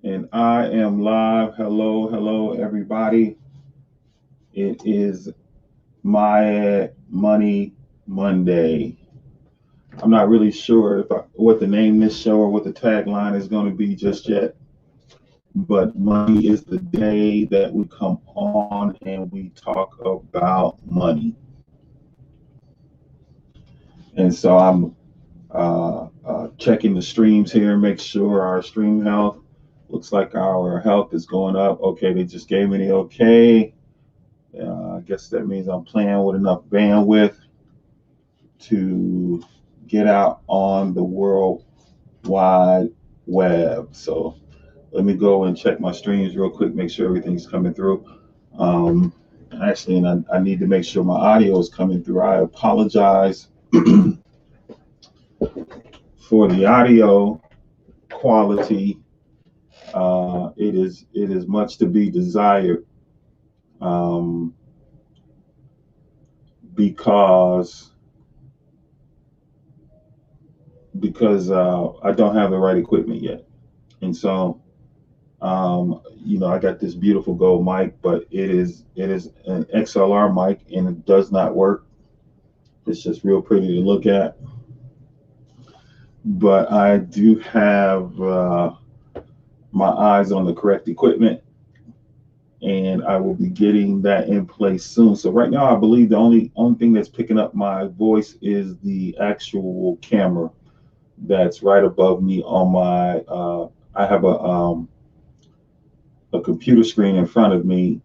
And I am live. Hello, hello, everybody. It is My Money Monday. I'm not really sure what the name this show or what the tagline is going to be just yet, but money is the day that we come on and we talk about money. And so I'm checking the streams here, make sure our stream health looks like our health is going up. Okay, they just gave me the okay. I guess that means I'm playing with enough bandwidth to get out on the World Wide Web. So let me go and check my streams real quick, make sure everything's coming through. Um, Actually, and I need to make sure my audio is coming through. I apologize for the audio quality. It is much to be desired, um, because I don't have the right equipment yet. And so, I got this beautiful gold mic, but it is an XLR mic, and it does not work. It's just real pretty to look at, but I do have my eyes on the correct equipment, and I will be getting that in place soon. So right now, I believe the only thing that's picking up my voice is the actual camera that's right above me on my. I have a computer screen in front of me,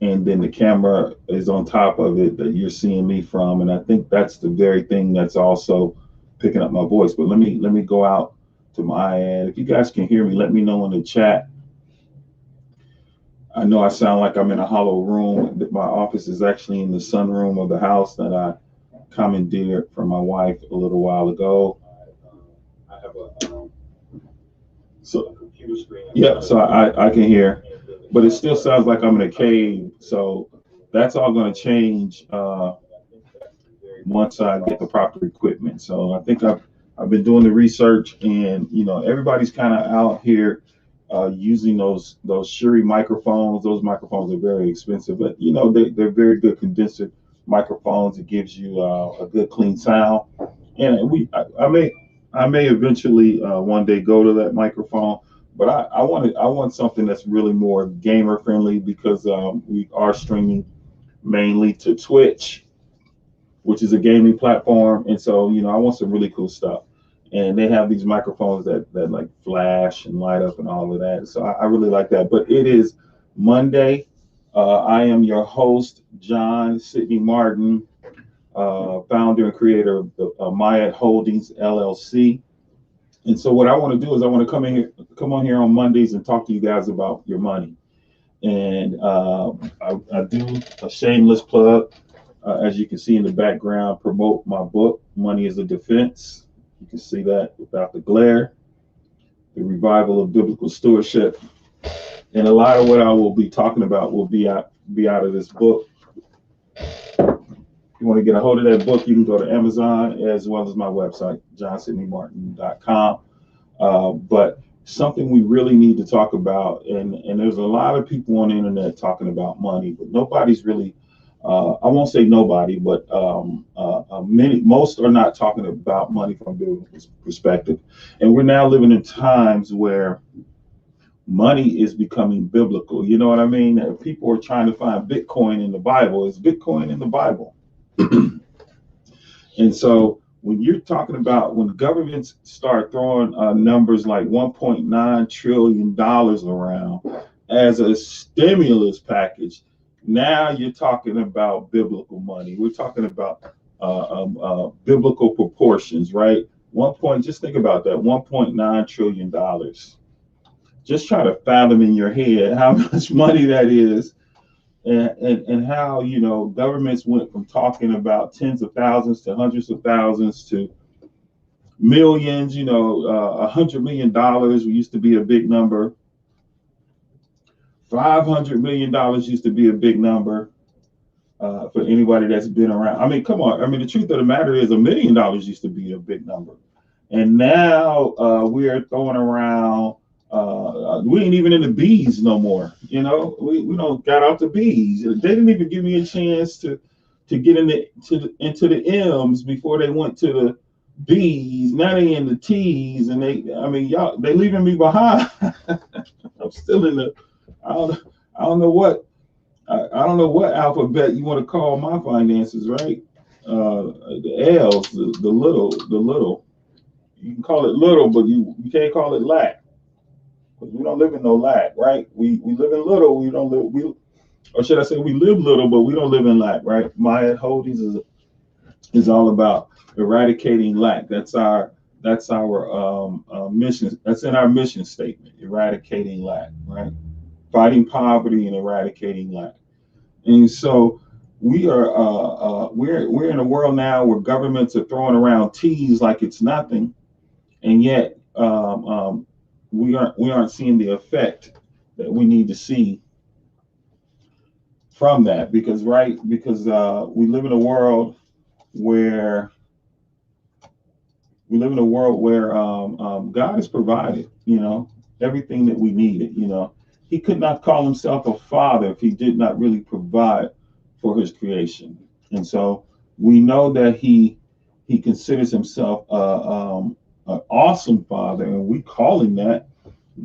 and then the camera is on top of it that you're seeing me from, and I think that's the very thing that's also picking up my voice. But let me go out to my ad. If you guys can hear me, let me know in the chat. I know I sound like I'm in a hollow room. My office is actually in the sunroom of the house that I commandeered from my wife a little while ago. I have a computer screen. Yeah, so I can hear, but it still sounds like I'm in a cave. So that's all going to change once I get the proper equipment. So I think I've been doing the research, and everybody's kind of out here using those Shure microphones. Those microphones are very expensive, but they're very good condenser microphones. It gives you a good clean sound, and I may eventually one day go to that microphone. But I want something that's really more gamer friendly, because we are streaming mainly to Twitch, which is a gaming platform. And so, I want some really cool stuff. And they have these microphones that like flash and light up and all of that. So I really like that. But it is Monday. I am your host, John Sidney Martin, founder and creator of the M.I.A.D Holdings LLC. And so what I want to do is I want to come on here on Mondays and talk to you guys about your money. And I do a shameless plug, as you can see in the background, promote my book, Money is a Defense. You can see that without the glare, the revival of biblical stewardship. And a lot of what I will be talking about will be out of this book. If you want to get a hold of that book, you can go to Amazon, as well as my website, johnsydneymartin.com. But something we really need to talk about, and there's a lot of people on the internet talking about money, but nobody's really, I won't say nobody, but most are not talking about money from a biblical perspective. And we're now living in times where money is becoming biblical. You know what I mean? People are trying to find Bitcoin in the Bible. Is Bitcoin in the Bible? And so when you're talking about when governments start throwing numbers like $1.9 trillion around as a stimulus package, now you're talking about biblical money. We're talking about biblical proportions, right? Just think about that, $1.9 trillion. Just try to fathom in your head how much money that is. And how governments went from talking about tens of thousands to hundreds of thousands to millions. $100 million used to be a big number. $500 million used to be a big number, for anybody that's been around. I mean, come on. I mean, the truth of the matter is $1 million used to be a big number, and now we are throwing around We ain't even in the B's no more. We don't got out the B's. They didn't even give me a chance to get into the M's before they went to the B's. Now they in the T's, and y'all, they leaving me behind. I'm still in the, I don't, I don't know what, I don't know what alphabet you want to call my finances, right? The L's, the little. You can call it little, but you can't call it lack, because we don't live in no lack, right? We live in little. We don't live. Or should I say, we live little, but we don't live in lack, right? M.I.A.D Holdings is all about eradicating lack. That's our mission. That's in our mission statement: eradicating lack, right? Fighting poverty and eradicating lack. And so we're in a world now where governments are throwing around T's like it's nothing, and yet we aren't seeing the effect that we need to see from that, because we live in a world where God has provided, everything that we needed. He could not call himself a father if he did not really provide for his creation. And so we know that he considers himself an awesome father, and we call him that.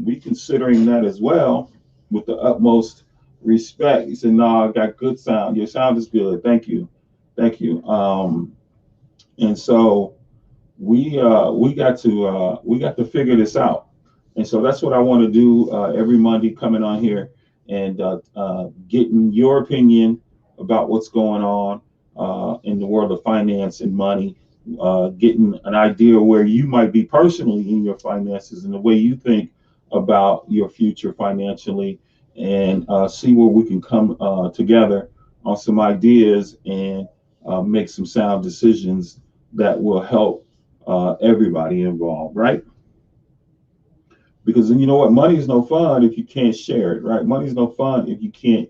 We consider him that as well, with the utmost respect. He said, "No, I got good sound. Your sound is good. Thank you, thank you." And so we got to figure this out. And so that's what I want to do every Monday, coming on here and getting your opinion about what's going on in the world of finance and money, getting an idea where you might be personally in your finances and the way you think about your future financially, and see where we can come together on some ideas and make some sound decisions that will help everybody involved, right? Because you know what, money is no fun if you can't share it, right? Money is no fun if you can't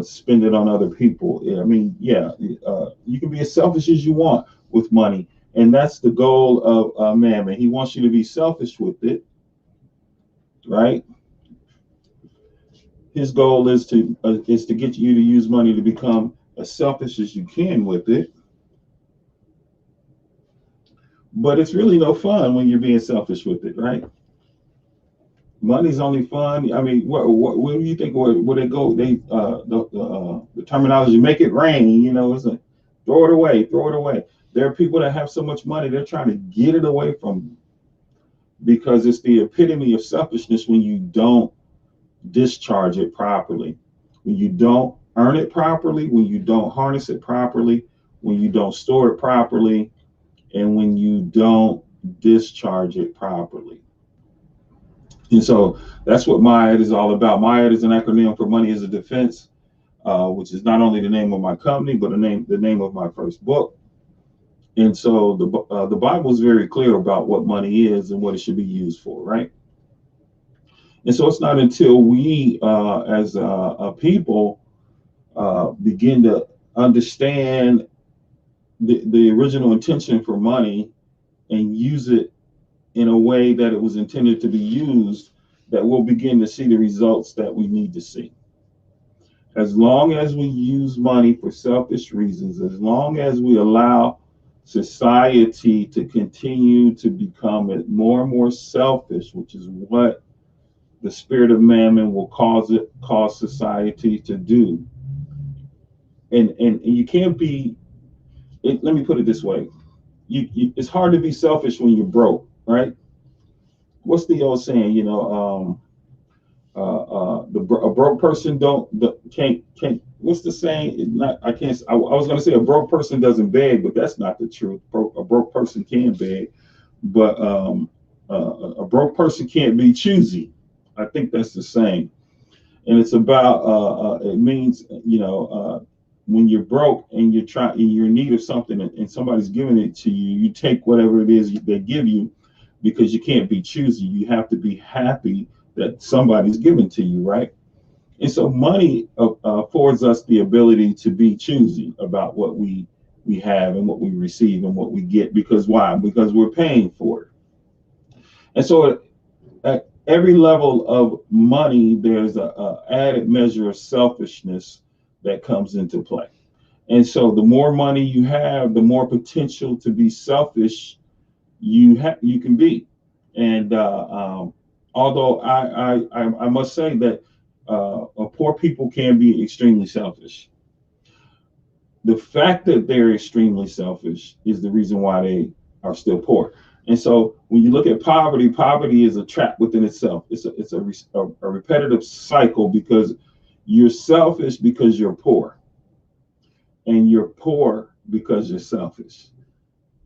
spend it on other people. You can be as selfish as you want with money, and that's the goal of Mammon. He wants you to be selfish with it, right? His goal is to get you to use money to become as selfish as you can with it. But it's really no fun when you're being selfish with it, right? Money's only fun. I mean, what do you think? Where they go? The terminology, make it rain. Isn't, throw it away, throw it away. There are people that have so much money, they're trying to get it away from you, because it's the epitome of selfishness when you don't discharge it properly, when you don't earn it properly, when you don't harness it properly, when you don't store it properly, and when you don't discharge it properly. And so that's what M.I.A.D is all about. M.I.A.D is an acronym for Money is a Defense, which is not only the name of my company, but the name of my first book. And so the Bible is very clear about what money is and what it should be used for, right? And so it's not until we, as a people, begin to understand the original intention for money and use it in a way that it was intended to be used, that we'll begin to see the results that we need to see. As long as we use money for selfish reasons, as long as we allow society to continue to become more and more selfish, which is what the spirit of mammon will cause society to do. And you can't be, let me put it this way. It's hard to be selfish when you're broke, right? What's the old saying? A broke person can't. What's the saying? I was going to say a broke person doesn't beg, but that's not the truth. A broke person can beg, but a broke person can't be choosy. I think that's the same. And it's about it means, when you're broke and you're in need of something, and somebody's giving it to you, you take whatever it is they give you, because you can't be choosy. You have to be happy that somebody's giving to you, right? And so money affords us the ability to be choosy about what we have and what we receive and what we get. Because why? Because we're paying for it. And so every level of money, there's a added measure of selfishness that comes into play. And so the more money you have, the more potential to be selfish you can be. And although I must say that poor people can be extremely selfish. The fact that they're extremely selfish is the reason why they are still poor. And so when you look at poverty, poverty is a trap within itself. It's a repetitive cycle because you're selfish because you're poor, and you're poor because you're selfish.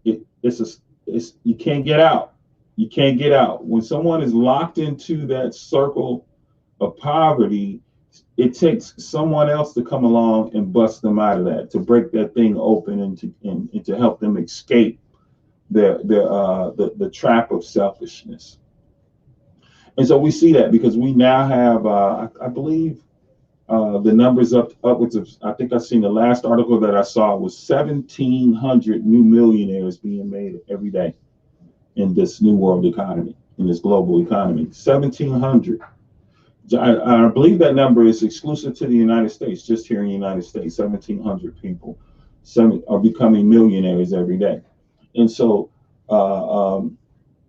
It's you can't get out. You can't get out. When someone is locked into that circle of poverty, it takes someone else to come along and bust them out of that, to break that thing open and to help them escape the trap of selfishness. And so we see that because we now have, I believe, the numbers upwards of, I think I seen the last article that I saw was 1,700 new millionaires being made every day in this new world economy, in this global economy. 1,700. I believe that number is exclusive to the United States. Just here in the United States, 1,700 people are becoming millionaires every day. And so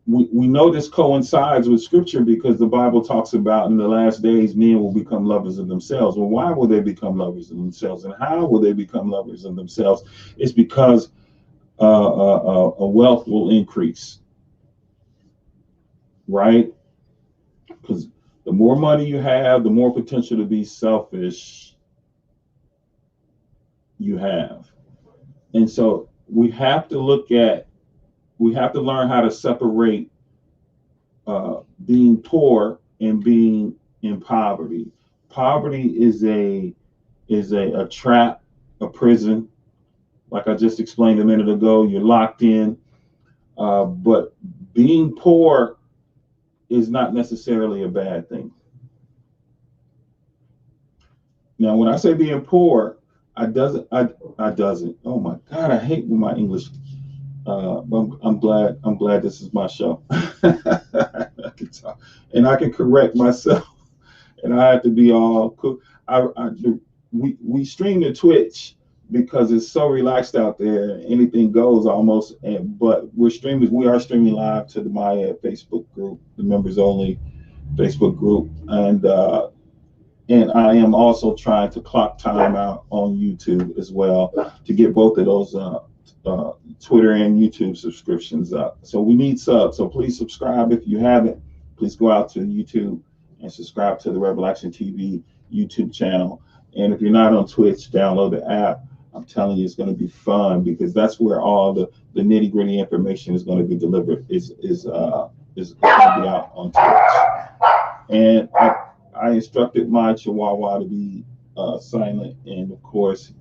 we know this coincides with scripture because the Bible talks about in the last days men will become lovers of themselves. Well, why will they become lovers of themselves, and how will they become lovers of themselves? It's because wealth will increase, right? Because the more money you have, the more potential to be selfish you have. And so we have to learn how to separate being poor and being in poverty. Poverty is a trap, a prison. Like I just explained a minute ago, you're locked in. But being poor is not necessarily a bad thing. Now, when I say being poor, I doesn't. Oh my God, I hate when my English. I'm glad this is my show. I can talk, and I can correct myself, and I have to be all cool. We stream to Twitch because it's so relaxed out there. Anything goes almost. But we are streaming live to the M.I.A.D Facebook group, the members only Facebook group, and I am also trying to clock time out on YouTube as well to get both of those Twitter and YouTube subscriptions up. So we need subs. So please subscribe if you haven't. Please go out to YouTube and subscribe to the Rebel Action TV YouTube channel. And if you're not on Twitch, download the app. I'm telling you, it's going to be fun because that's where all the nitty gritty information is going to be delivered. Is going to be out on Twitch. And I instructed my Chihuahua to be silent, and of course,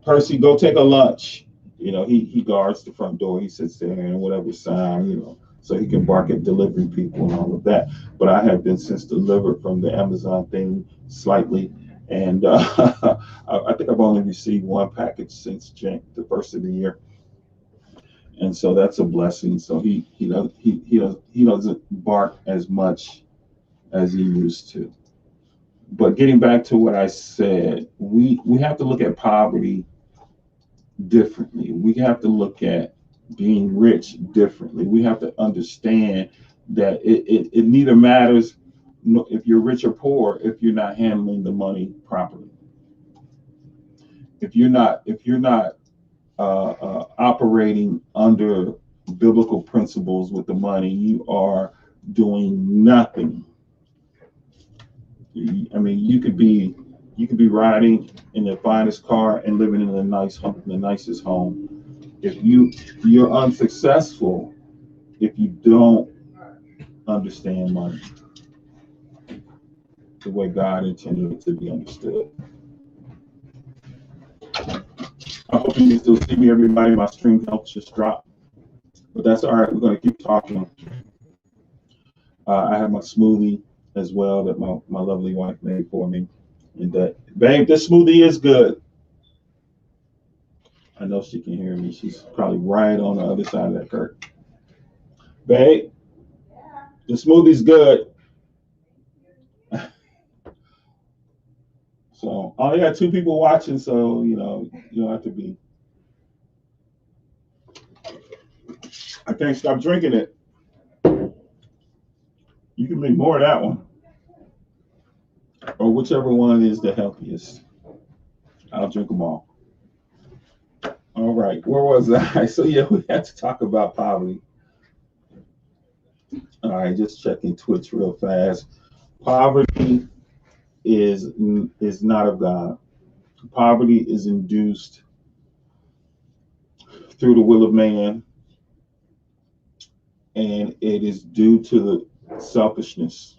Percy, go take a lunch. He guards the front door. He sits there and whatever sound, so he can bark at delivery people and all of that. But I have been since delivered from the Amazon thing slightly, and I think I've only received one package since the first of the year, and so that's a blessing. So he doesn't bark as much as he used to. But getting back to what I said, we have to look at poverty differently. We have to look at being rich differently. We have to understand that it neither matters if you're rich or poor if you're not handling the money properly. If you're not operating under biblical principles with the money, you are doing nothing. I mean, you could be riding in the finest car and living in the nicest home. If you're unsuccessful if you don't understand money the way God intended it to be understood. I hope you can still see me, everybody. My stream helps just drop, but that's all right. We're going to keep talking. I have my smoothie as well that my lovely wife made for me. And babe, this smoothie is good. I know she can hear me. She's probably right on the other side of that curtain. Babe, The smoothie's good. So I only got two people watching, so you don't have to be. I can't stop drinking it. You can make more of that one, or whichever one is the healthiest. I'll drink them all. All right, where was I? So yeah, we had to talk about poverty. All right, just checking Twitch real fast. Poverty is not of God. Poverty is induced through the will of man, and it is due to the selfishness.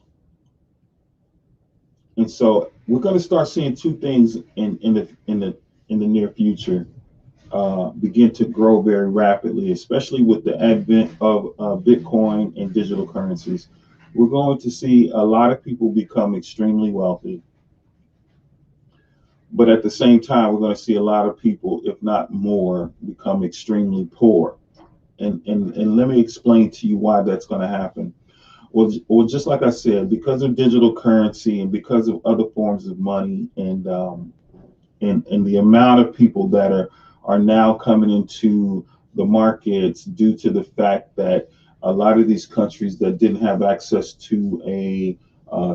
And so we're going to start seeing two things in the near future begin to grow very rapidly, especially with the advent of Bitcoin and digital currencies. We're going to see a lot of people become extremely wealthy, but at the same time, we're going to see a lot of people, if not more, become extremely poor. And let me explain to you why that's going to happen. Well, just like I said, because of digital currency and because of other forms of money, and the amount of people that are now coming into the markets due to the fact that a lot of these countries that didn't have access to a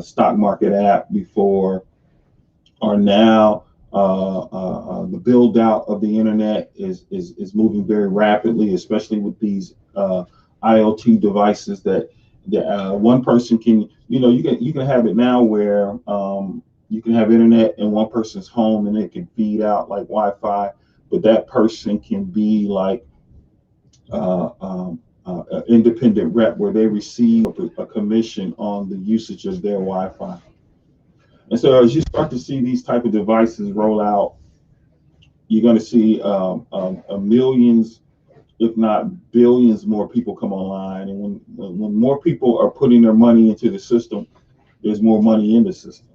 stock market app before are now the build out of the internet is moving very rapidly, especially with these IoT devices that one person can, you can have it now where you can have internet in one person's home and it can feed out like Wi-Fi, but that person can be like an independent rep where they receive a commission on the usage of their Wi-Fi. And so as you start to see these type of devices roll out, you're going to see millions, if not billions, more people come online. And when more people are putting their money into the system, there's more money in the system.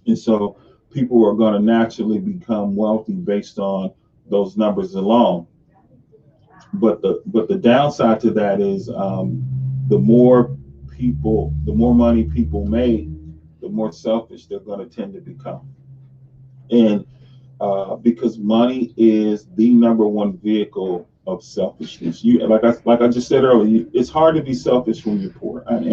And so people are going to naturally become wealthy based on those numbers alone. But the downside to that is the more money people make, the more selfish they're going to tend to become. And because money is the number one vehicle of selfishness. Like I just said earlier, it's hard to be selfish when you're poor. I'm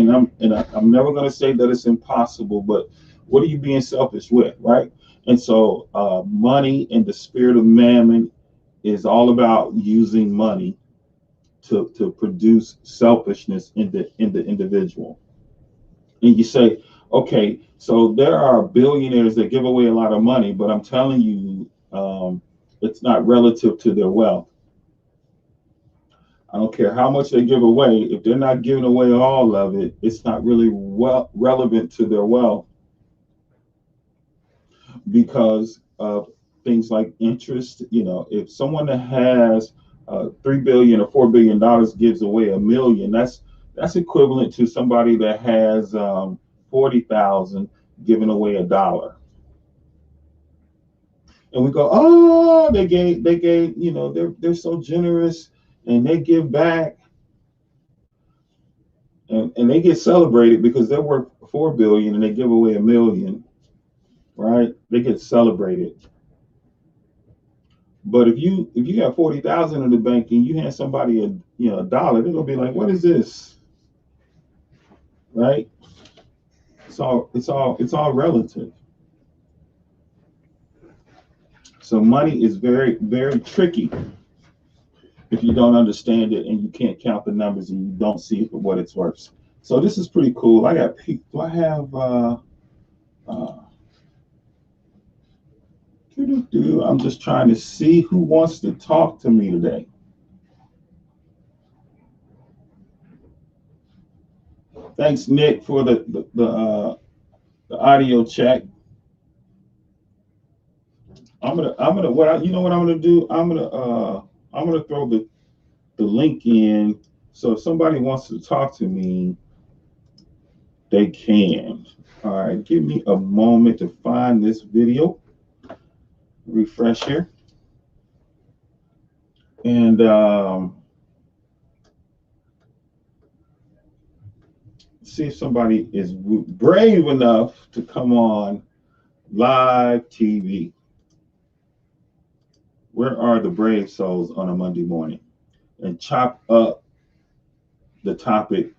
never going to say that it's impossible, but what are you being selfish with, right? And so money and the spirit of mammon is all about using money to produce selfishness in the individual. And you say, okay, so there are billionaires that give away a lot of money, but I'm telling you, it's not relative to their wealth. I don't care how much they give away. If they're not giving away all of it, it's not really relevant to their wealth because of things like interest. If someone that has $3 billion or $4 billion gives away $1 million, that's equivalent to somebody that has 40,000 giving away $1. And we go, oh, they gave, they're so generous and they give back, and they get celebrated because they're worth 4 billion and they give away $1 million, right? They get celebrated. But if you have 40,000 in the bank and you hand somebody a dollar, they're gonna be like, what is this, right? It's all relative. So money is very, very tricky if you don't understand it and you can't count the numbers and you don't see it for what it's worth. So this is pretty cool. I got people. Do I have I'm just trying to see who wants to talk to me today. Thanks, Nick, for the audio check. I'm gonna what I'm gonna do. I'm gonna throw the link in. So if somebody wants to talk to me, they can. All right, give me a moment to find this video. Refresh here. And see if somebody is brave enough to come on live TV. Where are the brave souls on a Monday morning? And chop up the topic.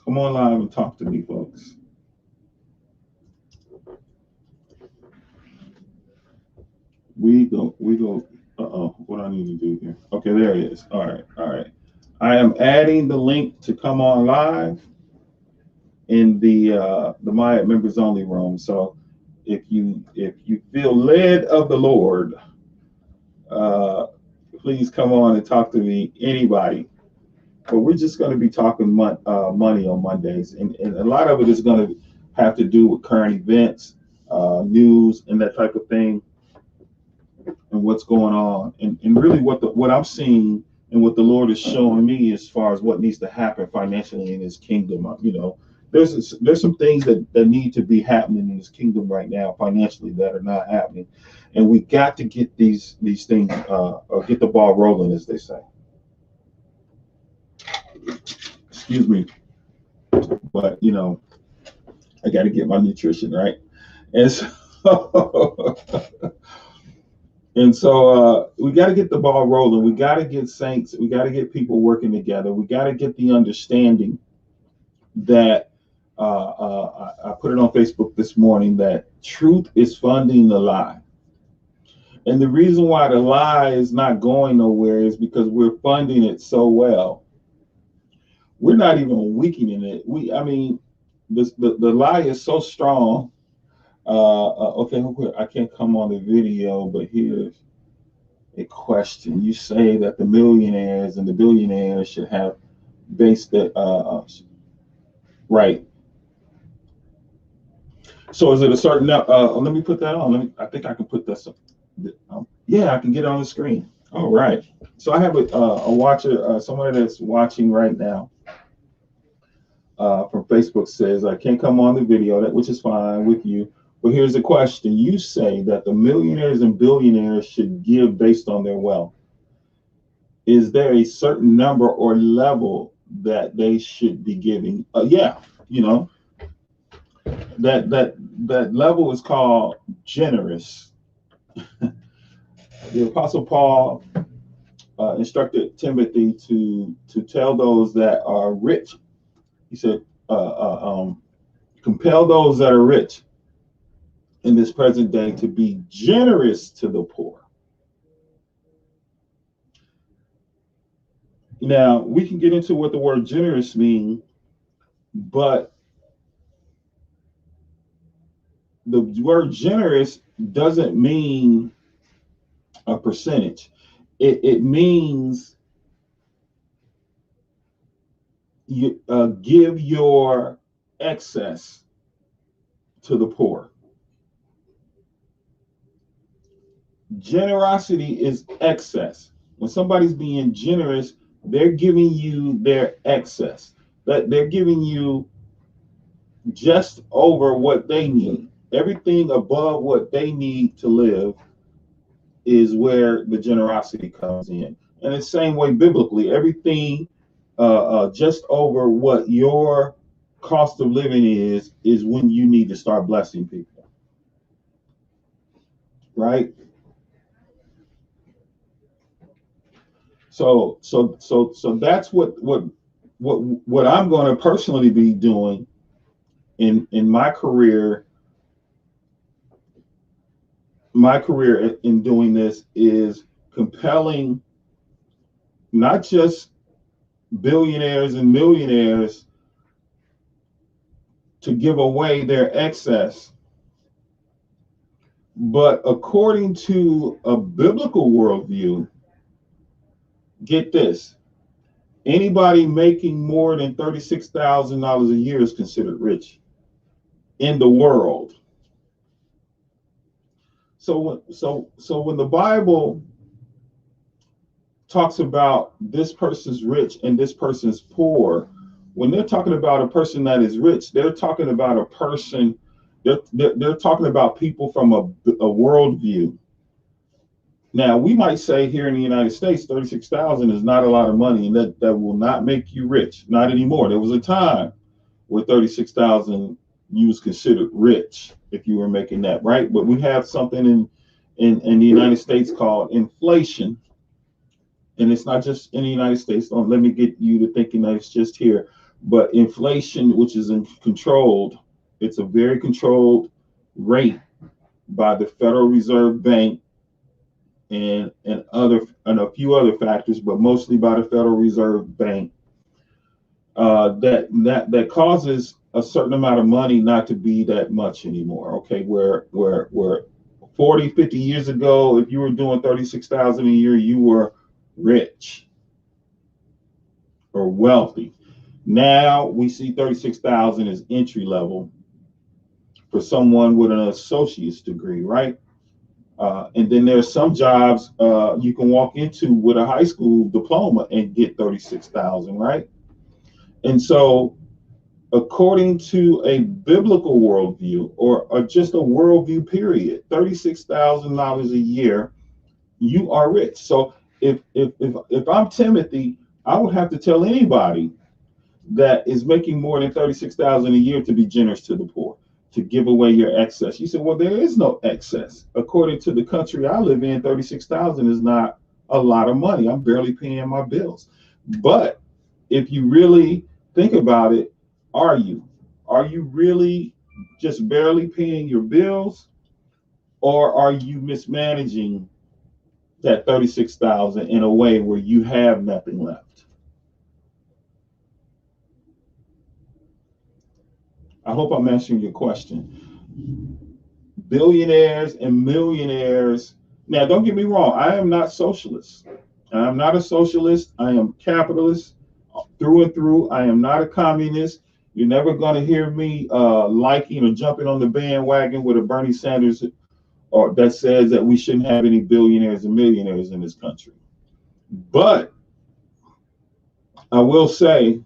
Come on live and talk to me, folks. We go. What do I need to do here? Okay, there it is. All right. I am adding the link to come on live in the M.I.A.D members only room. So if you feel led of the Lord, please come on and talk to me. Anybody. But we're just going to be talking money on Mondays, and a lot of it is going to have to do with current events, news, and that type of thing, and what's going on, and really what I'm seeing and what the Lord is showing me as far as what needs to happen financially in His kingdom. There's some things that need to be happening in His kingdom right now financially that are not happening, and we got to get these things or get the ball rolling, as they say. Excuse me, but I got to get my nutrition right, and so we got to get the ball rolling. We got to get saints. We got to get people working together. We got to get the understanding that I put it on Facebook this morning that truth is funding the lie, and the reason why the lie is not going nowhere is because we're funding it so well. We're not even weakening it. The lie is so strong. Okay, I can't come on the video, but here's a question. You say that the millionaires and the billionaires should have based that right. So is it a certain? Let me put that on. I think I can put this. Yeah, I can get it on the screen. All right. So I have a watcher, someone that's watching right now. From Facebook says, I can't come on the video, which is fine with you. But here's the question. You say that the millionaires and billionaires should give based on their wealth. Is there a certain number or level that they should be giving? Yeah, that level is called generous. The Apostle Paul instructed Timothy to tell those that are rich. He said, compel those that are rich in this present day to be generous to the poor. Now, we can get into what the word generous means, but the word generous doesn't mean a percentage. It means you give your excess to the poor. Generosity is excess. When somebody's being generous, they're giving you their excess. That they're giving you just over what they need. Everything above what they need to live is where the generosity comes in. And the same way biblically, everything just over what your cost of living is when you need to start blessing people. Right? So that's what I'm going to personally be doing in my career. My career in doing this is compelling not just billionaires and millionaires to give away their excess, but according to a biblical worldview, get this, anybody making more than $36,000 a year is considered rich in the world. So when the Bible talks about this person's rich and this person's poor, when they're talking about a person that is rich, they're talking about a person, they're talking about people from a worldview Now, we might say here in the United States, 36,000 is not a lot of money, and that will not make you rich. Not anymore. There was a time where 36,000 you was considered rich if you were making that, right? But we have something in the United States called inflation, and it's not just in the United States. Don't let me get you to thinking that it's just here. But inflation, which is controlled, it's a very controlled rate by the Federal Reserve Bank and a few other factors, but mostly by the Federal Reserve Bank. That causes a certain amount of money not to be that much anymore. Okay, where 40, 50 years ago, if you were doing 36,000 a year, you were rich or wealthy. Now we see 36,000 as entry level for someone with an associate's degree, right? And then there's some jobs you can walk into with a high school diploma and get 36,000, right? And so, according to a biblical worldview or just a worldview period, $36,000 a year, you are rich. So if I'm Timothy, I would have to tell anybody that is making more than 36,000 a year to be generous to the poor, to give away your excess. You said, well, there is no excess. According to the country I live in, 36,000 is not a lot of money. I'm barely paying my bills. But if you really think about it, are you? Are you really just barely paying your bills, or are you mismanaging that 36,000 in a way where you have nothing left? I hope I'm answering your question. Billionaires and millionaires. Now, don't get me wrong. I am not socialist. I'm not a socialist. I am capitalist through and through. I am not a communist. You're never going to hear me liking or jumping on the bandwagon with a Bernie Sanders or that says that we shouldn't have any billionaires and millionaires in this country. But I will say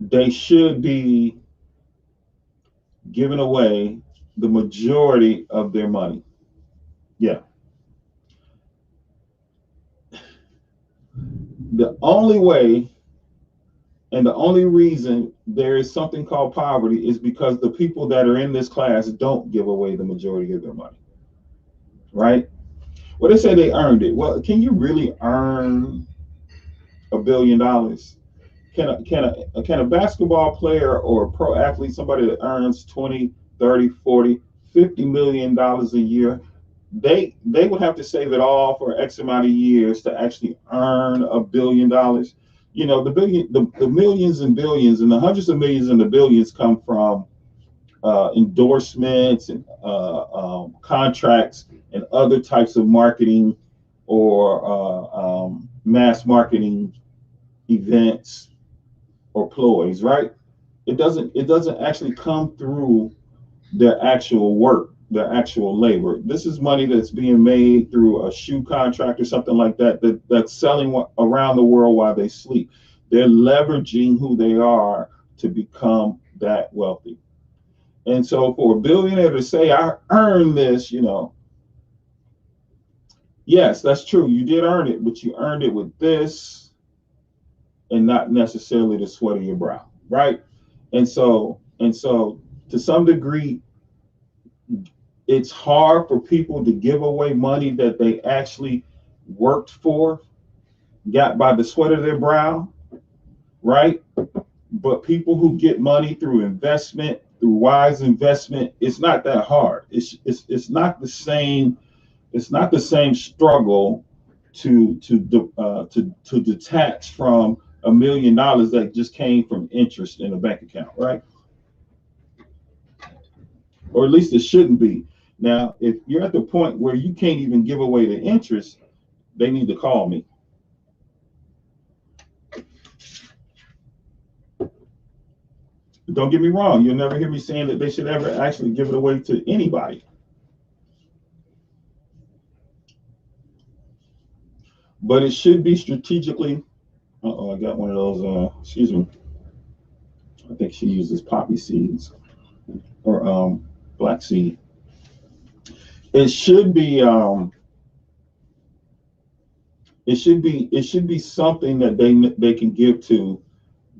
they should be giving away the majority of their money. Yeah. The only way and the only reason there is something called poverty is because the people that are in this class don't give away the majority of their money, right? Well, they say they earned it. Well, can you really earn $1 billion? Can a basketball player or a pro athlete, somebody that earns 20, 30, 40, $50 million a year, they would have to save it all for X amount of years to actually earn $1 billion. You know, the millions and billions and the hundreds of millions and the billions come from endorsements and contracts and other types of marketing or mass marketing events or ploys, right? It doesn't actually come through their actual work, their actual labor. This is money that's being made through a shoe contract or something like that's selling around the world while they sleep. They're leveraging who they are to become that wealthy. And so for a billionaire to say, I earned this, yes, that's true. You did earn it, but you earned it with this and not necessarily the sweat of your brow, right? And so to some degree, it's hard for people to give away money that they actually worked for, got by the sweat of their brow, right? But people who get money through investment, through wise investment, it's not that hard. It's not the same. It's not the same struggle to detach from $1 million that just came from interest in a bank account, right? Or at least it shouldn't be. Now, if you're at the point where you can't even give away the interest, they need to call me. Don't get me wrong. You'll never hear me saying that they should ever actually give it away to anybody. But it should be strategically. I got one of those. Excuse me. I think she uses poppy seeds or black seed. it should be it should be something that they can give to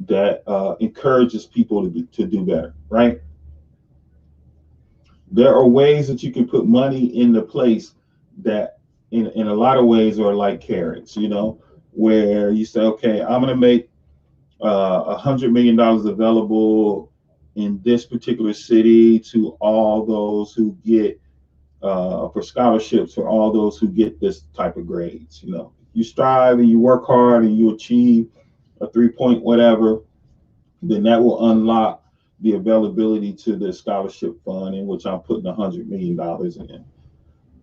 that encourages people to do better, right? There are ways that you can put money into place that in a lot of ways are like carrots, where you say, okay, I'm going to make $100 million available in this particular city to all those who get for scholarships for all those who get this type of grades. You strive and you work hard and you achieve a 3 point whatever, then that will unlock the availability to the scholarship fund in which I'm putting $100 million in.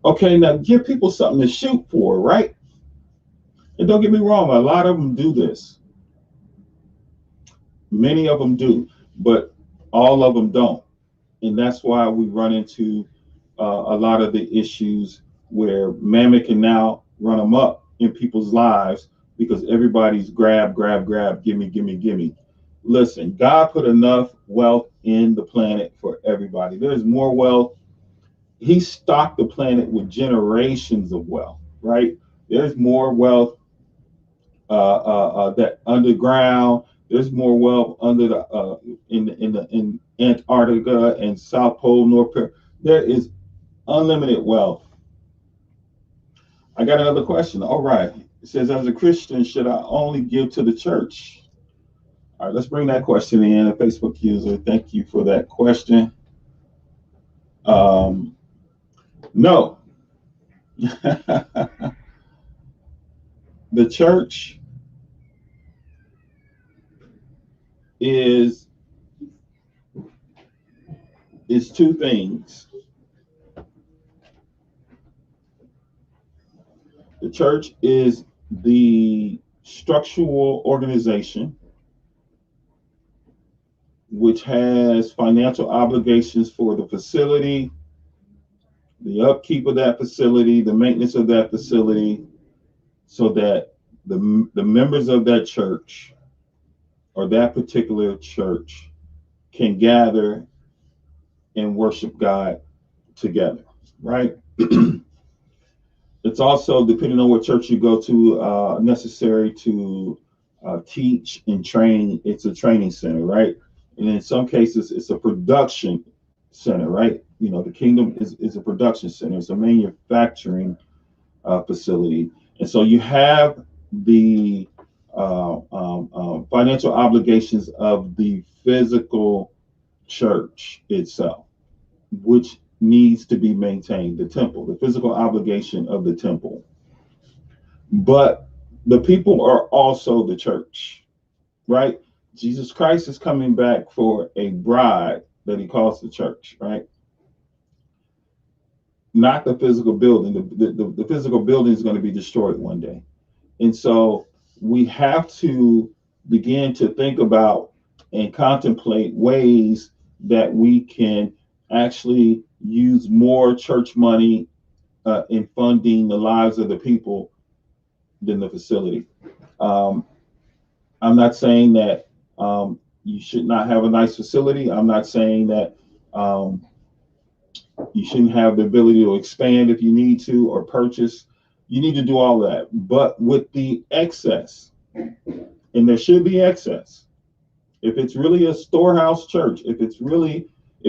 Okay, now give people something to shoot for, right? And don't get me wrong, a lot of them do this. Many of them do, but all of them don't. And that's why we run into a lot of the issues where Mammon can now run amok in people's lives because everybody's grab, grab, grab, gimme, gimme, gimme. Listen, God put enough wealth in the planet for everybody. There's more wealth. He stocked the planet with generations of wealth, right? There's more wealth that underground. There's more wealth under the in Antarctica and South Pole, North Pole. There is unlimited wealth. I got another question. All right. It says, as a Christian, should I only give to the church? All right, let's bring that question in. A Facebook user, thank you for that question. No. The church is two things. The church is the structural organization which has financial obligations for the facility, the upkeep of that facility, the maintenance of that facility, so that the members of that church or that particular church can gather and worship God together, right? It's also, depending on what church you go to, necessary to teach and train. It's a training center, right? And in some cases, it's a production center, right? The kingdom is a production center. It's a manufacturing facility. And so you have the financial obligations of the physical church itself, which needs to be maintained, the temple, the physical obligation of the temple. But the people are also the church, right? Jesus Christ is coming back for a bride that he calls the church, right? Not the physical building. The physical building is going to be destroyed one day. And so we have to begin to think about and contemplate ways that we can actually use more church money in funding the lives of the people than the facility. I'm not saying that you should not have a nice facility. I'm not saying that you shouldn't have the ability to expand if you need to or purchase. You need to do all that. But with the excess, and there should be excess, if it's really a storehouse church, if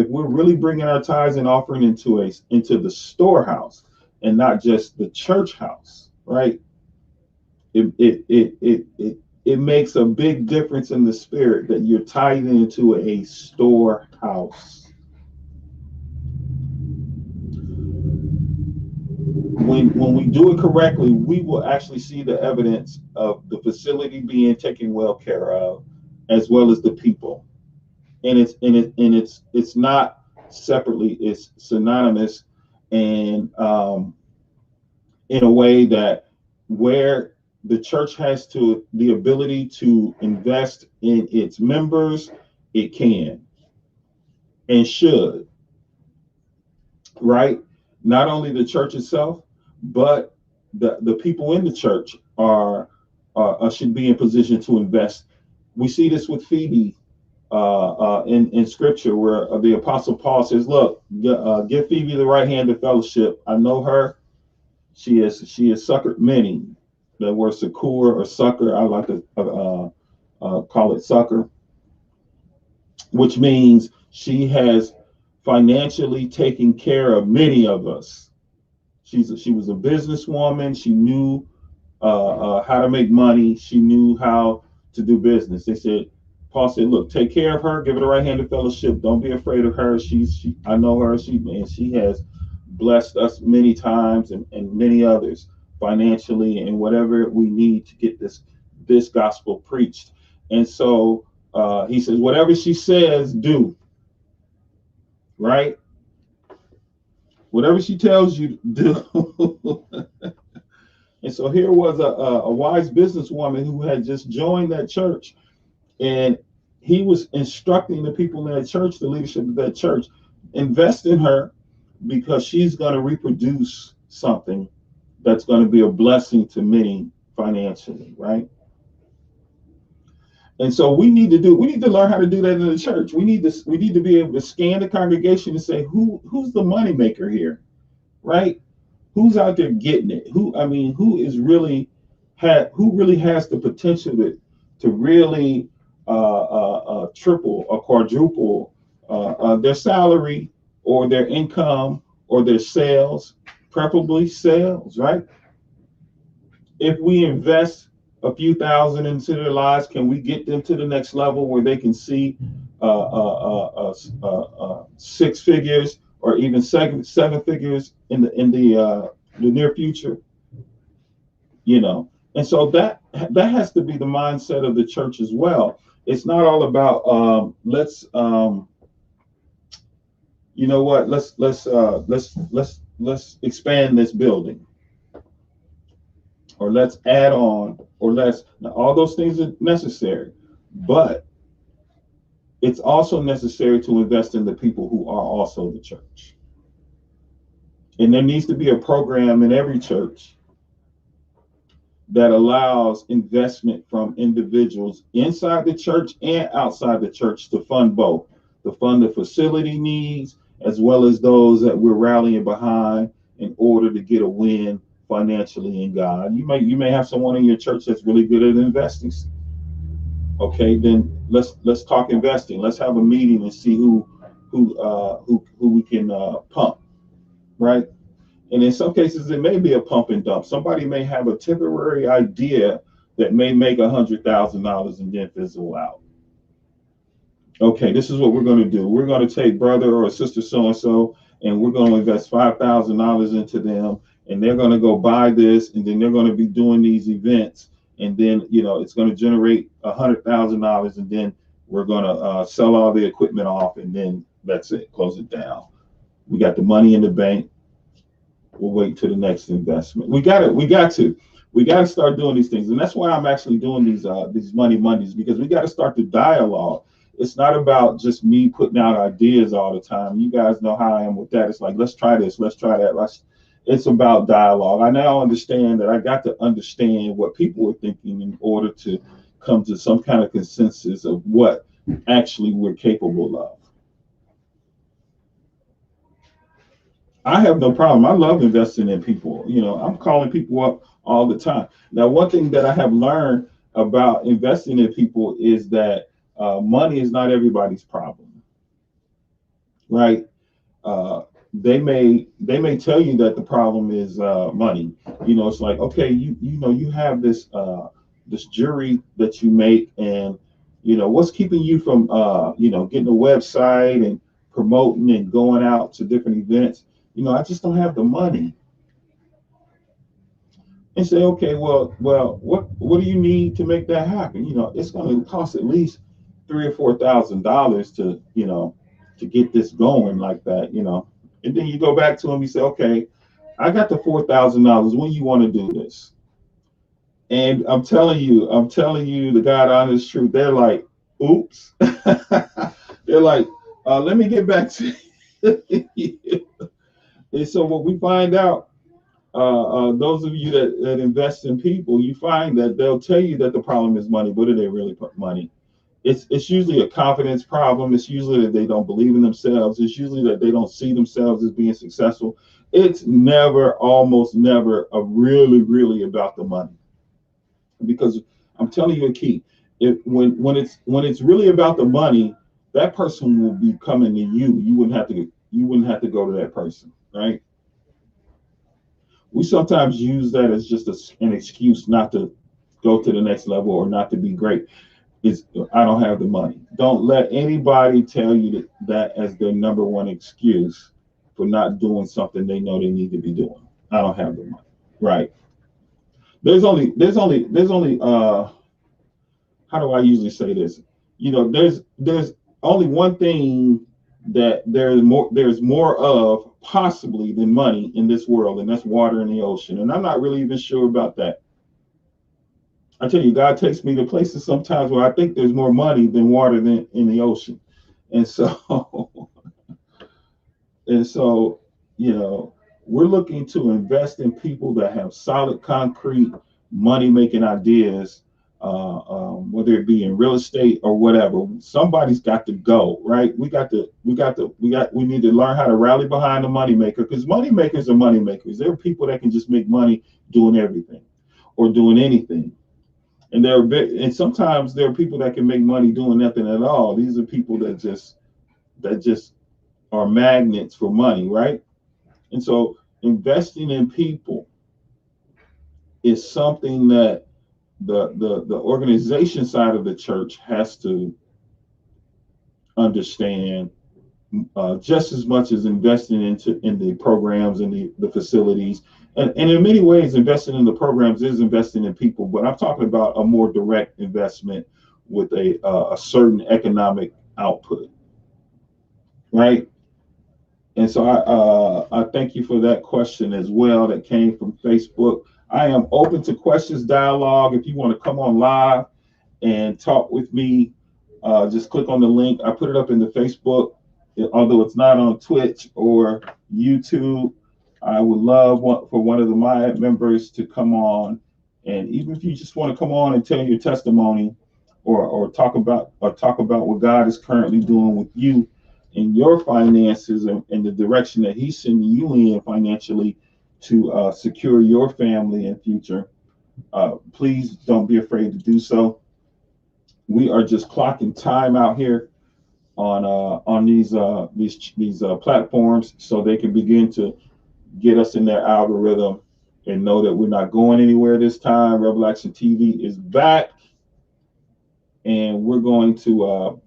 we're really bringing our tithes and offering into the storehouse and not just the church house, right? It makes a big difference in the spirit that you're tithing into a storehouse. When we do it correctly, we will actually see the evidence of the facility being taken well care of, as well as the people. And it's not separately; it's synonymous, and in a way that where the church has the ability to invest in its members, it can and should, right? Not only the church itself, but the people in the church are should be in position to invest. We see this with Phoebe in Scripture where the Apostle Paul says, "Look, give Phoebe the right hand of fellowship. I know her. She has succored many." The word succor or succor, I like to call it succor, which means she has financially taken care of many of us. She was a businesswoman. She knew how to make money. She knew how to do business. Paul said, "Look, take care of her. Give her the right hand of fellowship. Don't be afraid of her. I know her. She has blessed us many times and many others financially and whatever we need to get this gospel preached." And so he says, whatever she says, do, right? Whatever she tells you, do. And so here was a wise businesswoman who had just joined that church, and he was instructing the people in that church, the leadership of that church, invest in her because she's going to reproduce something that's going to be a blessing to many financially, right? And so we need to learn how to do that in the church. We need to be able to scan the congregation and say, who's the money maker here, right? Who's out there getting it? Who really has the potential to really triple or quadruple their salary or their income or their sales, preferably sales, right? If we invest a few thousand into their lives, can we get them to the next level where they can see six figures or even seven figures in the near future? And so that has to be the mindset of the church as well. It's not all about let's expand this building, or let's add on, or now all those things are necessary, but it's also necessary to invest in the people who are also the church. And there needs to be a program in every church that allows investment from individuals inside the church and outside the church to fund both, to fund the facility needs as well as those that we're rallying behind in order to get a win financially in God. You may have someone in your church that's really good at investing. Okay, then let's talk investing. Let's have a meeting and see who we can pump, right? And in some cases, it may be a pump and dump. Somebody may have a temporary idea that may make $100,000 and then fizzle out. Okay, this is what we're going to do. We're going to take brother or sister so-and-so, and we're going to invest $5,000 into them, and they're going to go buy this, and then they're going to be doing these events, and then it's going to generate $100,000, and then we're going to sell all the equipment off, and then that's it. Close it down. We got the money in the bank. We'll wait to the next investment. We got to start doing these things, and that's why I'm actually doing these Money Mondays, because we got to start the dialogue. It's not about just me putting out ideas all the time. You guys know how I am with that. It's like, let's try this, let's try that. It's about dialogue. I now understand that I got to understand what people are thinking in order to come to some kind of consensus of what actually we're capable of. I have no problem. I love investing in people. I'm calling people up all the time. Now, one thing that I have learned about investing in people is that money is not everybody's problem, right? They may tell you that the problem is money. It's like, okay, you have this jewelry that you make, and what's keeping you from getting a website and promoting and going out to different events? I just don't have the money. And say, okay, well, what do you need to make that happen? It's going to cost at least $3,000 or $4,000 to get this going like that. And then you go back to them. You say, okay, I got the $4,000. When you want to do this? And I'm telling you, the God honest truth. They're like, oops. They're like, let me get back to you. And so what we find out, those of you that invest in people, you find that they'll tell you that the problem is money. But do they really put money? It's usually a confidence problem. It's usually that they don't believe in themselves. It's usually that they don't see themselves as being successful. It's never, almost never, a really about the money. Because I'm telling you a key. If when it's really about the money, that person will be coming to you. You wouldn't have to go to that person, right? We sometimes use that as just an excuse not to go to the next level or not to be great. Is I don't have the money. Don't let anybody tell you that as their number one excuse for not doing something they know they need to be doing. I don't have the money. Right. There's only how do I usually say this? There's only one thing that there's more of possibly than money in this world, and that's water in the ocean. And I'm not really even sure about that. I tell you, God takes me to places sometimes where I think there's more money than water than in the ocean. And so and so, you know, we're looking to invest in people that have solid, concrete, money making ideas, whether it be in real estate or whatever. Somebody's got to go, right? We need to learn how to rally behind the money maker, because money makers are money makers. There are people that can just make money doing everything or doing anything. And sometimes there are people that can make money doing nothing at all. These are people that just are magnets for money, right? And so investing in people is something that the organization side of the church has to understand, just as much as investing in the programs and the facilities. And in many ways, investing in the programs is investing in people, but I'm talking about a more direct investment with a certain economic output, right? And so I thank you for that question as well that came from Facebook. I am open to questions, dialogue. If you want to come on live and talk with me, just click on the link. I put it up in the Facebook, although it's not on Twitch or YouTube. I would love for one of the M.I.A.D members to come on, and even if you just want to come on and tell your testimony, or talk about what God is currently doing with you in your finances, and the direction that He's sending you in financially to secure your family and future. Please don't be afraid to do so. We are just clocking time out here on these platforms, so they can begin to get us in their algorithm and know that we're not going anywhere this time. Rebel Action TV is back, and we're going to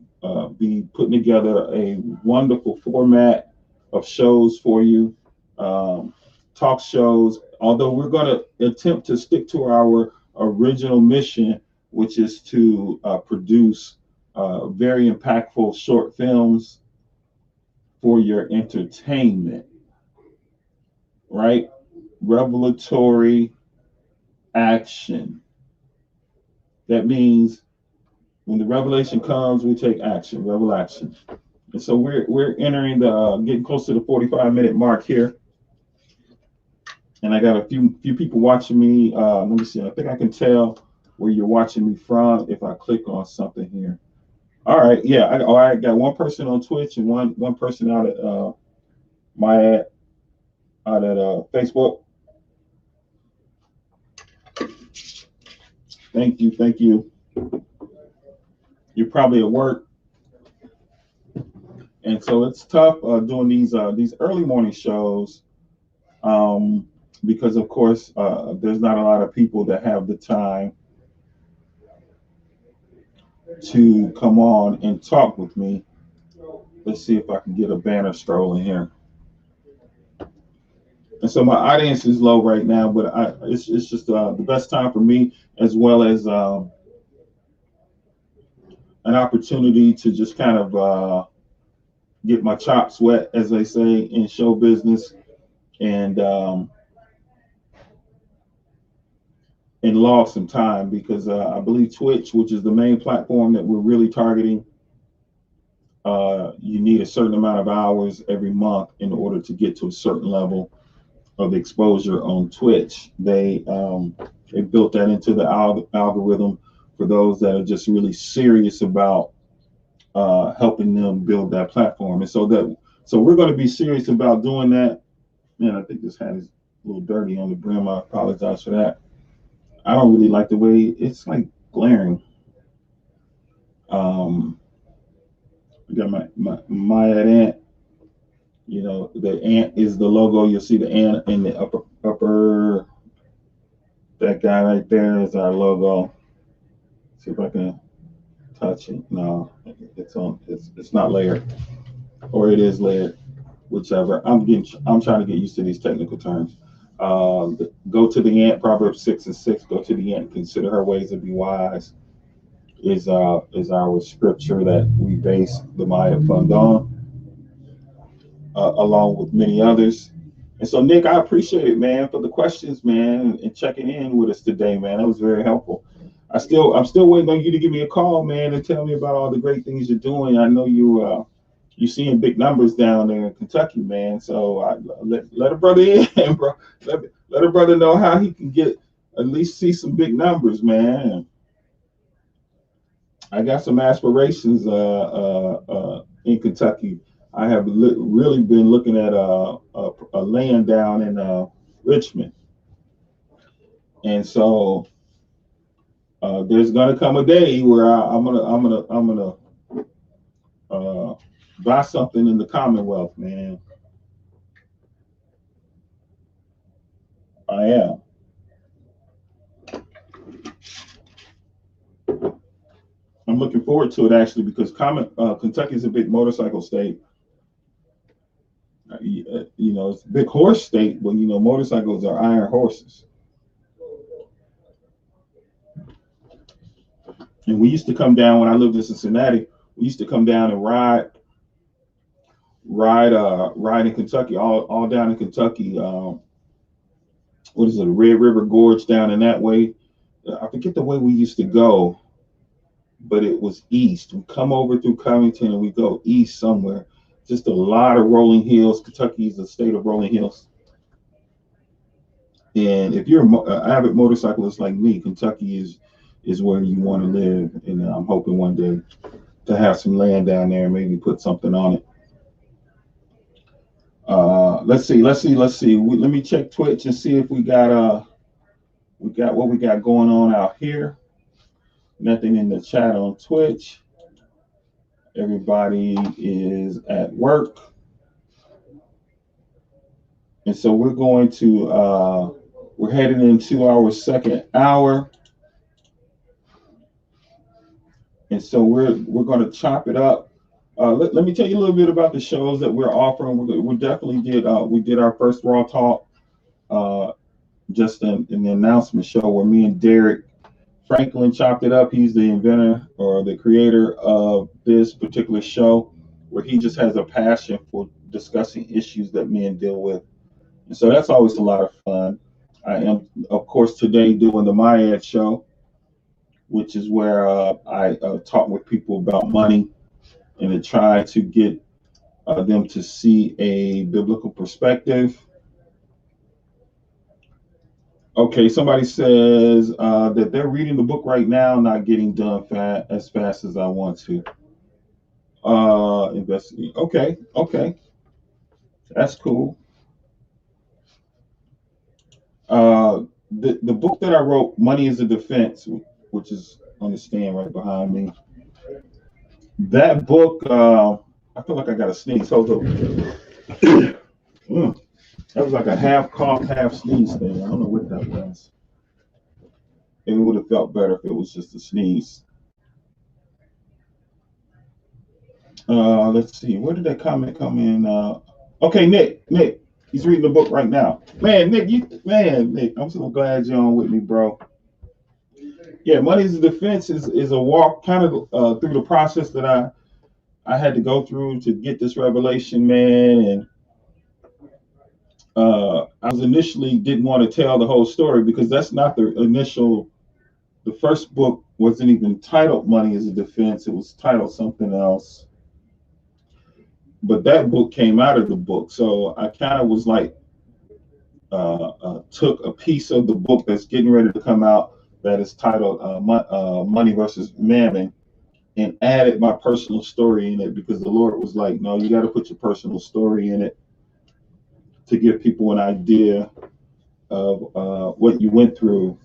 be putting together a wonderful format of shows for you, talk shows. Although we're going to attempt to stick to our original mission, which is to produce very impactful short films for your entertainment, right? Revelatory action. That means when the revelation comes, we take action, revel action. And so we're entering getting close to the 45-minute mark here. And I got a few people watching me. Let me see. I think I can tell where you're watching me from if I click on something here. All right, yeah. I got one person on Twitch and one person out at my out at Facebook. Thank you. You're probably at work, and so it's tough doing these early morning shows, um, because of course there's not a lot of people that have the time to come on and talk with me. Let's see if I can get a banner strolling here. And so my audience is low right now, but it's just the best time for me, as well as an opportunity to just kind of get my chops wet, as they say in show business, and log some time, because I believe Twitch, which is the main platform that we're really targeting, you need a certain amount of hours every month in order to get to a certain level of exposure on Twitch. They built that into the algorithm for those that are just really serious about helping them build that platform. And so we're going to be serious about doing that. Man, I think this hat is a little dirty on the brim. I apologize for that. I don't really like the way it's like glaring. I got my M.I.A.D ant. You know, the ant is the logo. You'll see the ant in the upper. That guy right there is our logo. See if I can touch it. No, it's on. It's not layered, or it is layered, whichever. I'm trying to get used to these technical terms. Go to the ant. Proverbs 6:6. Go to the ant. Consider her ways and be wise. Is our scripture that we base the M.I.A.D Fund on, along with many others. And so, Nick, I appreciate it, man, for the questions, man, and checking in with us today, man. That was very helpful. I'm still waiting on you to give me a call, man, and tell me about all the great things you're doing. I know you're seeing big numbers down there in Kentucky, man. So let a brother in, bro. Let a brother know how he can get at least see some big numbers, man. I got some aspirations in Kentucky. I have really been looking at a land down in Richmond, and so there's gonna come a day where I'm gonna buy something in the Commonwealth, man. I am. I'm looking forward to it actually because Kentucky is a big motorcycle state. You know, it's a big horse state, but you know, motorcycles are iron horses. And we used to come down when I lived in Cincinnati. We used to come down and ride in Kentucky, all down in Kentucky. What is it, Red River Gorge down in that way? I forget the way we used to go, but it was east. We come over through Covington and we go east somewhere. Just a lot of rolling hills. Kentucky is a state of rolling hills. And if you're an avid motorcyclist like me, Kentucky is where you want to live. And I'm hoping one day to have some land down there and maybe put something on it. Let's see. Let me check Twitch and see if we got what we got going on out here. Nothing in the chat on Twitch. Everybody is at work. And so we're going to we're heading into our second hour. And so we're going to chop it up. Let me tell you a little bit about the shows that we're offering. We definitely did our first Raw Talk just in the announcement show where me and Derek Franklin chopped it up. He's the inventor or the creator of this particular show where he just has a passion for discussing issues that men deal with. And so that's always a lot of fun. I am, of course, today doing the M.I.A.D Show, which is where I talk with people about money and to try to get them to see a biblical perspective. Okay, somebody says that they're reading the book right now, not getting done as fast as I want to. Investigate. Okay, that's cool. The book that I wrote, Money is a Defense, which is on the stand right behind me. That book, I feel like I got a sneeze. Hold on. That was like a half cough, half sneeze thing. I don't know what that was. It would have felt better if it was just a sneeze. Let's see. Where did that comment come in? Okay, Nick, he's reading the book right now. Man, Nick, I'm so glad you're on with me, bro. Yeah, Money is a Defense is a walk kind of through the process that I had to go through to get this revelation, man. And I was initially didn't want to tell the whole story because that's not the first book wasn't even titled Money is a Defense. It was titled something else. But that book came out of the book. So I kind of was like, took a piece of the book that's getting ready to come out that is titled Money versus Mammon, and added my personal story in it because the Lord was like, no, you got to put your personal story in it to give people an idea of what you went through.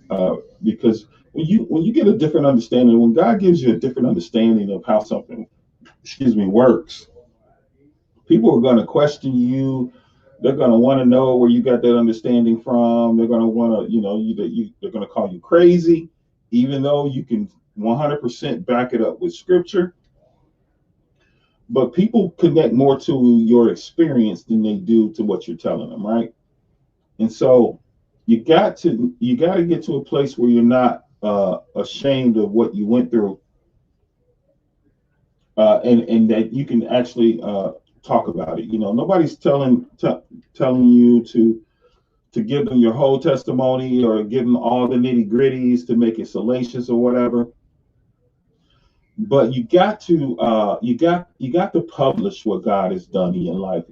Because when you get a different understanding, when God gives you a different understanding of how something, works, people are going to question you. They're going to want to know where you got that understanding from. They're going to want to, they're going to call you crazy, even though you can 100% back it up with scripture. But people connect more to your experience than they do to what you're telling them, right? And so you got to get to a place where you're not ashamed of what you went through, and that you can actually talk about it. Nobody's telling you to give them your whole testimony or give them all the nitty gritties to make it salacious or whatever. But you got to publish what God has done in your life,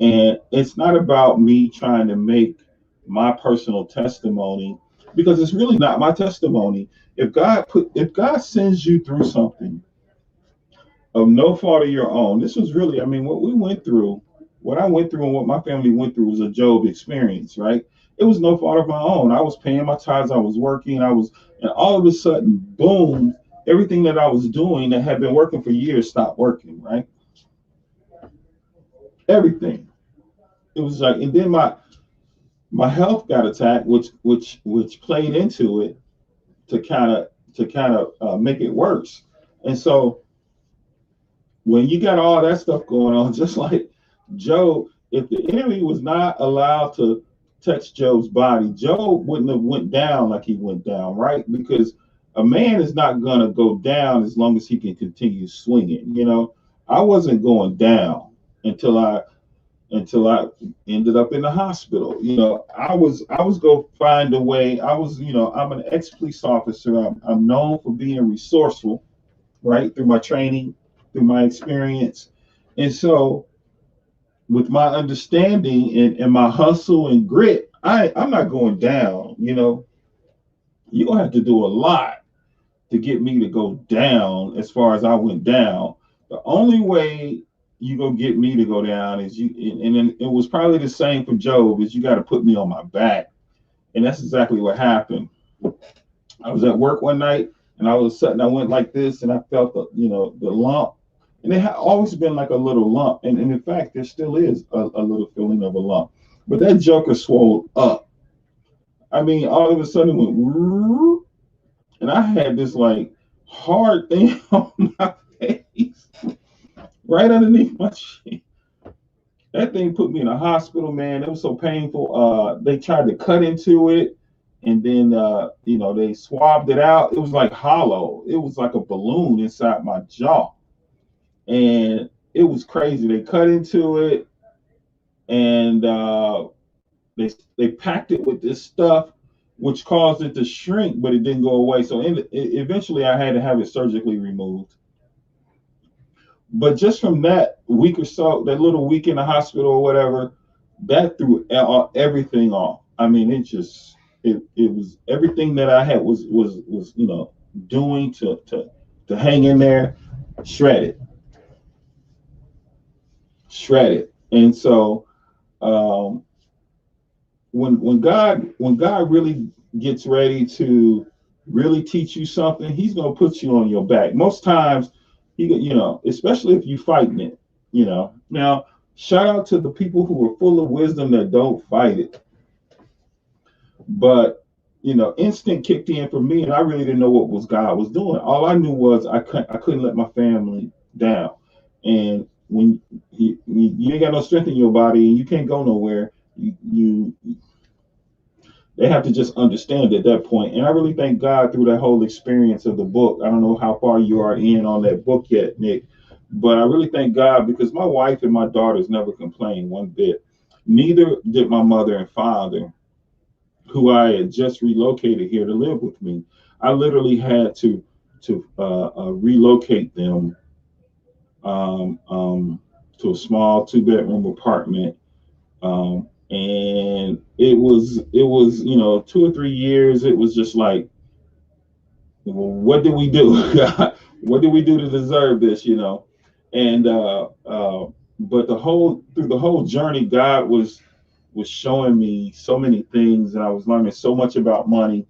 and it's not about me trying to make my personal testimony, because it's really not my testimony. If God sends you through something of no fault of your own, this was really, I mean, what I went through and what my family went through was a Job experience, right? It was no fault of my own. I was paying my tithes, I was working, and all of a sudden, boom, everything that I was doing that had been working for years stopped working, right? Everything. It was like, and then my health got attacked, which played into it to kind of make it worse. And so when you got all that stuff going on, just like Job, if the enemy was not allowed to touch Job's body, Job wouldn't have went down like he went down, right? Because a man is not gonna go down as long as he can continue swinging. I wasn't going down until I ended up in the hospital. I was going to find a way. I'm an ex-police officer. I'm known for being resourceful, right? Through my training, through my experience. And so with my understanding and my hustle and grit, I'm not going down. You're going to have to do a lot to get me to go down as far as I went down. The only way you gonna get me to go down is and then it was probably the same for Job, is you got to put me on my back. And that's exactly what happened. I was at work one night and all of a sudden I went like this and I felt the lump. And it had always been like a little lump. And in fact, there still is a little feeling of a lump. But that joker swelled up. I mean, all of a sudden it went, and I had this like hard thing on my face, right underneath my chin. That thing put me in a hospital, man. It was so painful. They tried to cut into it, and then they swabbed it out. It was like hollow. It was like a balloon inside my jaw, and it was crazy. They cut into it, and they packed it with this stuff, which caused it to shrink, but it didn't go away. So eventually, I had to have it surgically removed. But just from that week or so, that little week in the hospital or whatever, that threw everything off. I mean, it was everything that I had was doing to hang in there, shredded. And so um, when God really gets ready to really teach you something, he's gonna put you on your back. Most times, especially if you're fighting it. Now, shout out to the people who are full of wisdom that don't fight it. But instinct kicked in for me, and I really didn't know what God was doing. All I knew was I couldn't let my family down. And when you ain't got no strength in your body and you can't go nowhere, they have to just understand at that point. And I really thank God through that whole experience of the book. I don't know how far you are in on that book yet, Nick, but I really thank God because my wife and my daughters never complained one bit. Neither did my mother and father, who I had just relocated here to live with me. I literally had to relocate them to a small 2-bedroom apartment. And it was 2 or 3 years. It was just like Well, what did we do? What did we do to deserve this? And but through the whole journey, God was showing me so many things, and I was learning so much about money.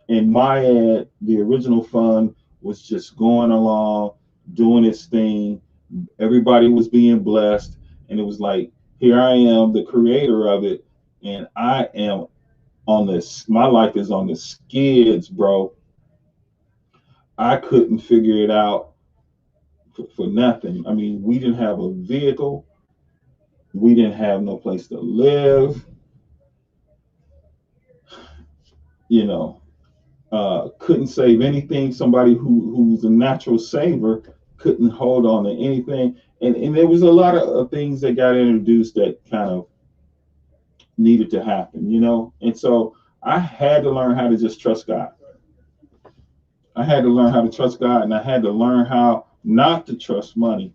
And M.I.A.D, the original fund, was just going along, doing its thing. Everybody was being blessed, and it was like, here I am, the creator of it, and I am on this. My life is on the skids, bro. I couldn't figure it out for nothing. I mean, we didn't have a vehicle. We didn't have no place to live. You know, couldn't save anything. Somebody who's a natural saver couldn't hold on to anything. And there was a lot of things that got introduced that kind of needed to happen. And so I had to learn how to just trust God. I had to learn how to trust God, and I had to learn how not to trust money.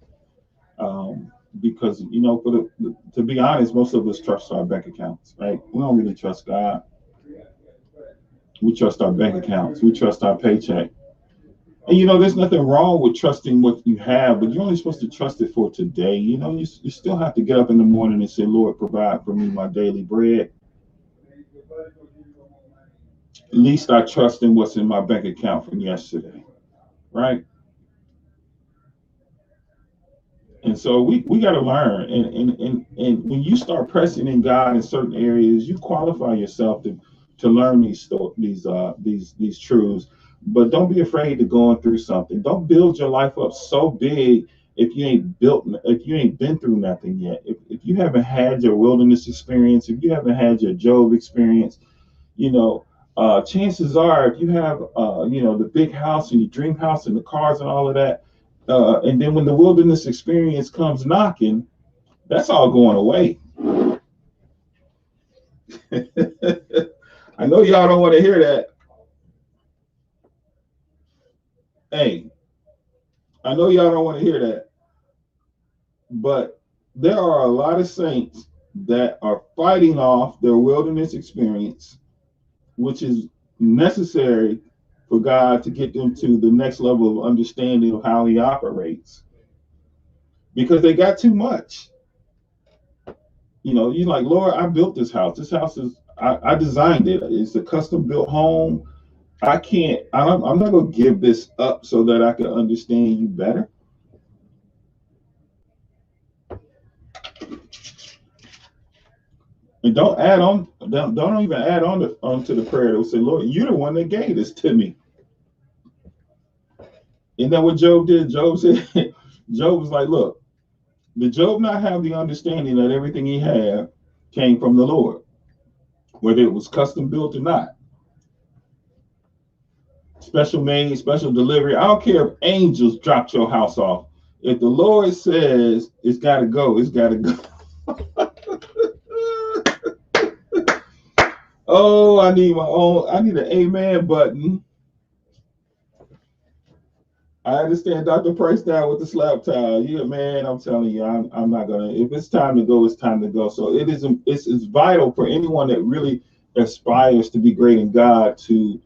Because to be honest, most of us trust our bank accounts, right? We don't really trust God. We trust our bank accounts. We trust our paycheck. And there's nothing wrong with trusting what you have, but you're only supposed to trust it for today. You still have to get up in the morning and say, Lord, provide for me my daily bread. At least I trust in what's in my bank account from yesterday, right? And so we got to learn. And when you start pressing in God in certain areas, you qualify yourself to learn these truths. But don't be afraid to going through something. Don't build your life up so big if you ain't been through nothing yet. If you haven't had your wilderness experience, if you haven't had your Job experience, chances are, if you have the big house and your dream house and the cars and all of that, and then when the wilderness experience comes knocking, that's all going away. I know y'all don't want to hear that. Hey, I know y'all don't want to hear that. But there are a lot of saints that are fighting off their wilderness experience, which is necessary for God to get them to the next level of understanding of how He operates, because they got too much. You're like, Lord, I built this house. This house I designed it. It's a custom built home. I'm not going to give this up so that I can understand you better. And don't add on, don't even add onto the prayer that will say, Lord, you're the one that gave this to me. Isn't that what Job did? Job said, Job was like, look, did Job not have the understanding that everything he had came from the Lord, whether it was custom built or not? Special made, special delivery. I don't care if angels dropped your house off. If the Lord says it's got to go, it's got to go. Oh, I need an amen button. I understand Dr. Price down with the slap tile. Yeah, man, I'm telling you, I'm not gonna. If it's time to go, it's time to go. So it's vital for anyone that really aspires to be great in God to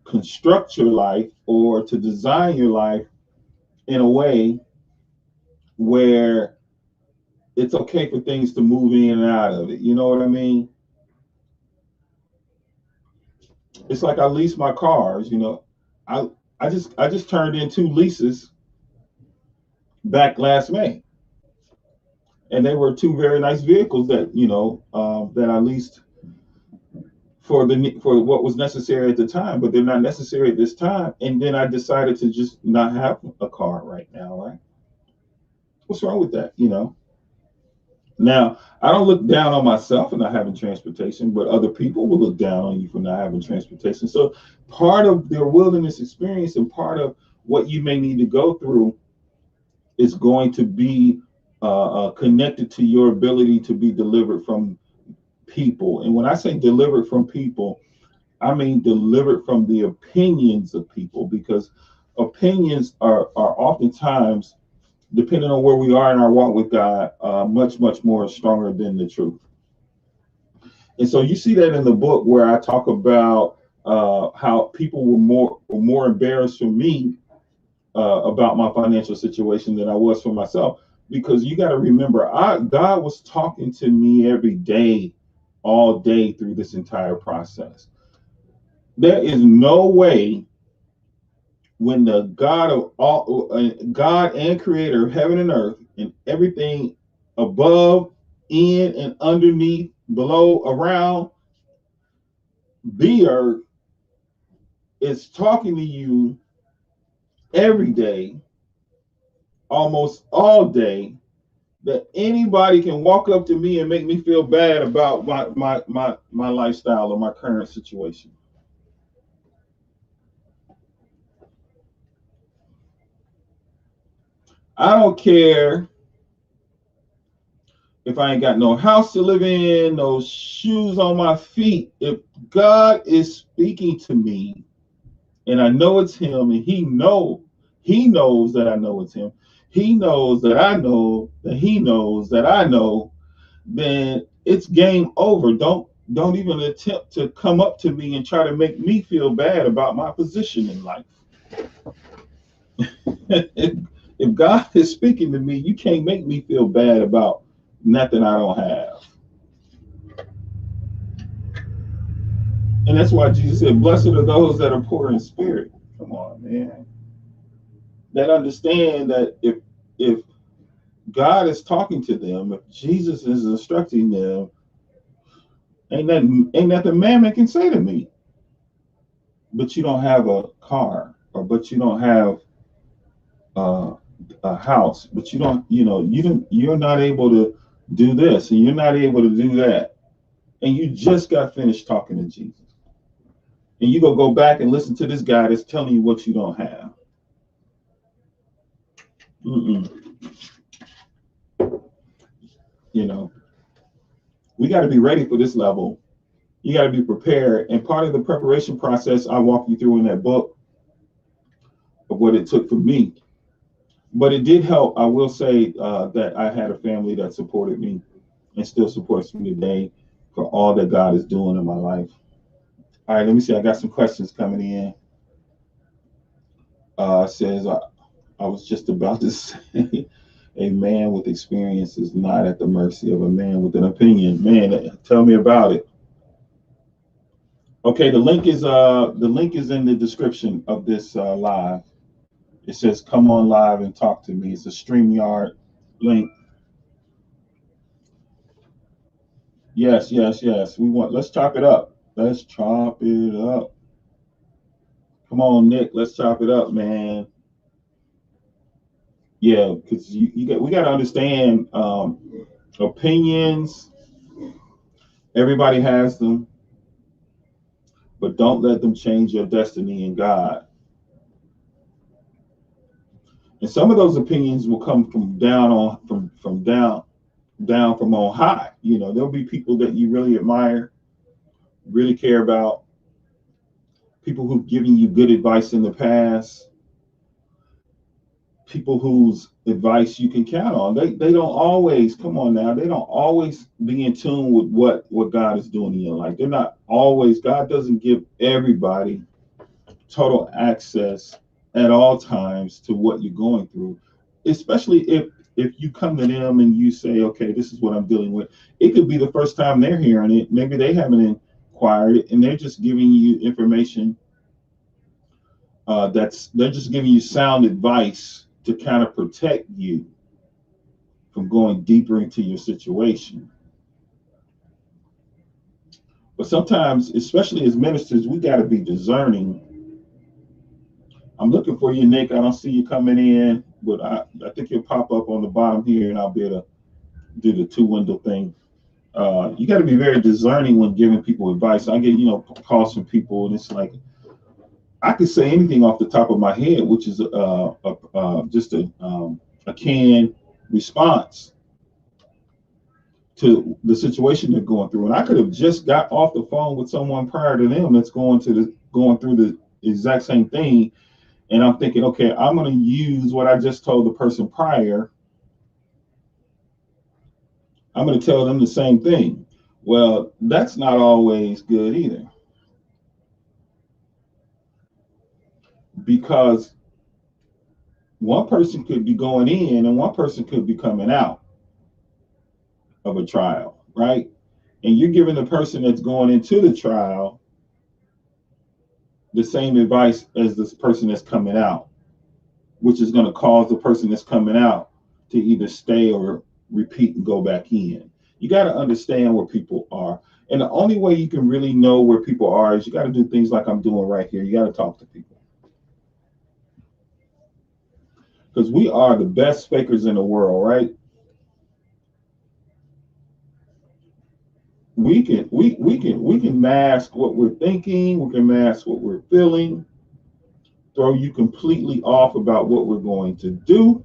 construct your life or to design your life in a way where it's okay for things to move in and out of it. You know what I mean? It's like I lease my cars. I just turned in 2 leases back last May, and they were 2 very nice vehicles that that I leased for what was necessary at the time, but they're not necessary at this time. And then I decided to just not have a car right now. Right? What's wrong with that? Now, I don't look down on myself for not having transportation, but other people will look down on you for not having transportation. So part of their wilderness experience and part of what you may need to go through is going to be connected to your ability to be delivered from people. And when I say delivered from people, I mean delivered from the opinions of people, because opinions are oftentimes, depending on where we are in our walk with God, much, much more stronger than the truth. And so you see that in the book where I talk about how people were more embarrassed for me about my financial situation than I was for myself. Because you got to remember, God was talking to me every day, all day through this entire process. There is no way when the God of all, God and Creator of heaven and earth and everything above, in and underneath, below, around the earth is talking to you every day, almost all day, that anybody can walk up to me and make me feel bad about my lifestyle or my current situation. I don't care if I ain't got no house to live in, no shoes on my feet. If God is speaking to me and I know it's him and he knows that I know it's him. He knows that I know that he knows that I know, then it's game over. Don't even attempt to come up to me and try to make me feel bad about my position in life. If God is speaking to me, you can't make me feel bad about nothing I don't have. And that's why Jesus said, blessed are those that are poor in spirit. Come on, man. That understand that if God is talking to them, if Jesus is instructing them, ain't nothing man can say to me. But you don't have a car, or but you don't have uh, a house, but you're not able to do this, and you're not able to do that, and you just got finished talking to Jesus, and you go back and listen to this guy that's telling you what you don't have. Mm-mm. You know, we got to be ready for this level. You got to be prepared, and part of the preparation process I walk you through in that book of what it took for me. But it did help. I will say that I had a family that supported me and still supports me today for all that God is doing in my life. All right, let me see. I got some questions coming in. Says I was just about to say, a man with experience is not at the mercy of a man with an opinion. Man, tell me about it. Okay, the link is in the description of this live. It says come on live and talk to me. It's a StreamYard link. Yes, yes, yes. Let's chop it up. Let's chop it up. Come on, Nick. Let's chop it up, man. Yeah, because we got to understand opinions. Everybody has them, but don't let them change your destiny in God. And some of those opinions will come from down from on high. There'll be people that you really admire, really care about, people who've given you good advice in the past, people whose advice you can count on. They don't always, come on now, they don't always be in tune with what God is doing in your life. They're not always, God doesn't give everybody total access at all times to what you're going through, especially if you come to them and you say, okay, this is what I'm dealing with. It could be the first time they're hearing it. Maybe they haven't inquired it and they're just giving you information. They're just giving you sound advice to kind of protect you from going deeper into your situation. But sometimes, especially as ministers, we got to be discerning. I'm looking for you, Nick. I don't see you coming in, but I think you'll pop up on the bottom here and I'll be able to do the two window thing. You got to be very discerning when giving people advice. I get, calls from people and it's like, I could say anything off the top of my head, which is just a canned response to the situation they're going through. And I could have just got off the phone with someone prior to them that's going through the exact same thing. And I'm thinking, okay, I'm going to use what I just told the person prior. I'm going to tell them the same thing. Well, that's not always good either. because one person could be going in and one person could be coming out of a trial, right? And you're giving the person that's going into the trial the same advice as this person that's coming out, which is going to cause the person that's coming out to either stay or repeat and go back in. You got to understand where people are. And the only way you can really know where people are is you got to do things like I'm doing right here. You got to talk to people. Because we are the best fakers in the world, right? We can mask what we're thinking, we can mask what we're feeling, throw you completely off about what we're going to do.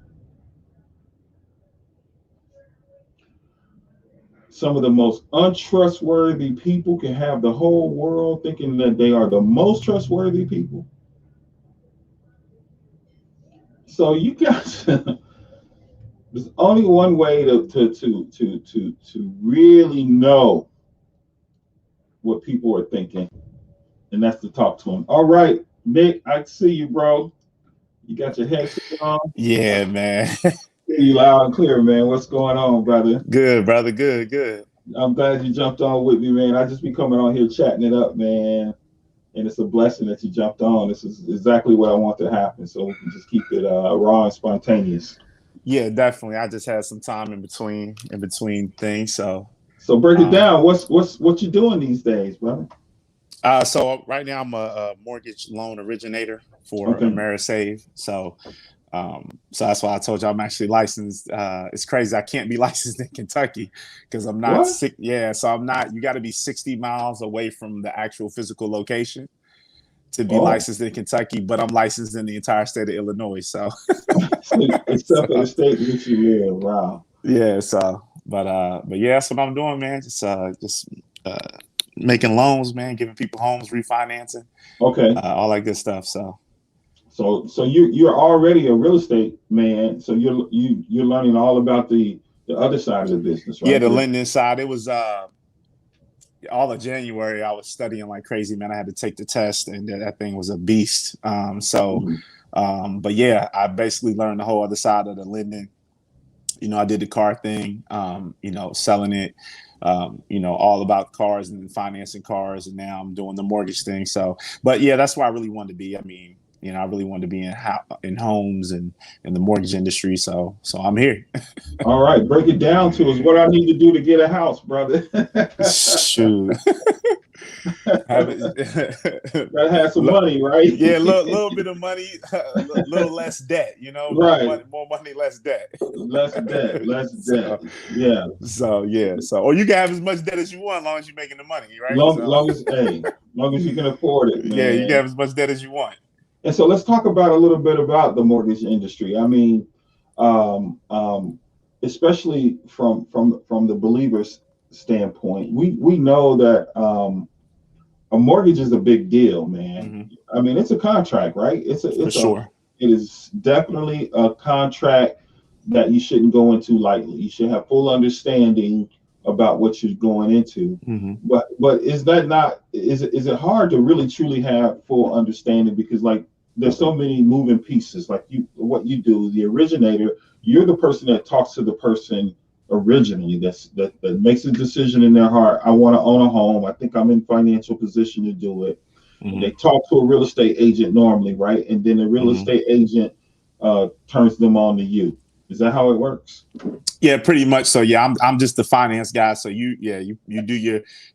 Some of the most untrustworthy people can have the whole world thinking that they are the most trustworthy people. So you guys, there's only one way to really know what people are thinking, and that's to talk to them. All right, Nick, I see you, bro. You got your headset on. Yeah, man. You loud and clear, man. What's going on, brother? Good, brother. Good, good. I'm glad you jumped on with me, man. I just be coming on here chatting it up, man. And it's a blessing that you jumped on. This is exactly what I want to happen, so we can just keep it raw and spontaneous. Yeah, definitely. I just had some time in between things. So break it Um, down. What you doing these days, brother? so right now I'm a mortgage loan originator for Okay. Amerisave. So that's why I told you I'm actually licensed. It's crazy. I can't be licensed in Kentucky because I'm not What? sick. Yeah, so I'm not. You got to be 60 miles away from the actual physical location to be Oh, licensed in Kentucky, but I'm licensed in the entire state of Illinois. So, except for the so state in which you live. Wow. yeah. But yeah, that's what I'm doing, man. Just uh, making loans, man, giving people homes, refinancing, Okay. all that good stuff. So So you're already a real estate man. So you're learning all about the other side of the business, yeah, right? the lending side. It was all of January. I was studying like crazy, man. I had to take the test, and that thing was a beast. Mhm. But yeah, I basically learned the whole other side of the lending. I did the car thing, selling it, all about cars and financing cars. And now I'm doing the mortgage thing. So, but yeah, that's where I really wanted to be. I mean, I really wanted to be in homes and in the mortgage industry. So I'm here. All right, break it down to us. What I need to do to get a house, brother? Shoot. Have it. Gotta have some money, right? Yeah, little bit of money, little less debt. Right. More money, less debt. Less debt, less debt. so, Yeah. so yeah, or you can have as much debt as you want, as long as you're making the money, right? Long, So, long as hey, long as you can afford it, yeah, you can man. have as much debt as you want. And so let's talk about a little bit about the mortgage industry. I mean, um, um, especially from the believer's standpoint, we know that a mortgage is a big deal, man. Mm-hmm. I mean, it's a contract, right? For sure. It is definitely a contract that you shouldn't go into lightly. You should have full understanding about what you're going into. Mm-hmm. But is that not is it hard to really truly have full understanding because like there's so many moving pieces like you what you do the originator you're the person that talks to the person originally that makes a decision in their heart. I want to own a home. I think I'm in financial position to do it. Mm-hmm. They talk to a real estate agent normally, right? And then the real Mm-hmm. estate agent turns them on to you. Is that how it works? Yeah, pretty much. So yeah, I'm just the finance guy. So you do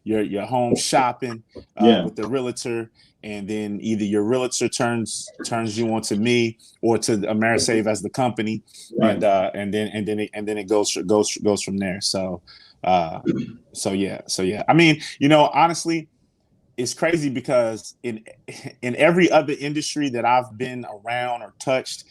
your home shopping Yeah. with the realtor, and then either your realtor turns you on to me or to Amerisave as the company, Right. and then it goes from there. Uh, so yeah. I mean, honestly, it's crazy because in every other industry that I've been around or touched,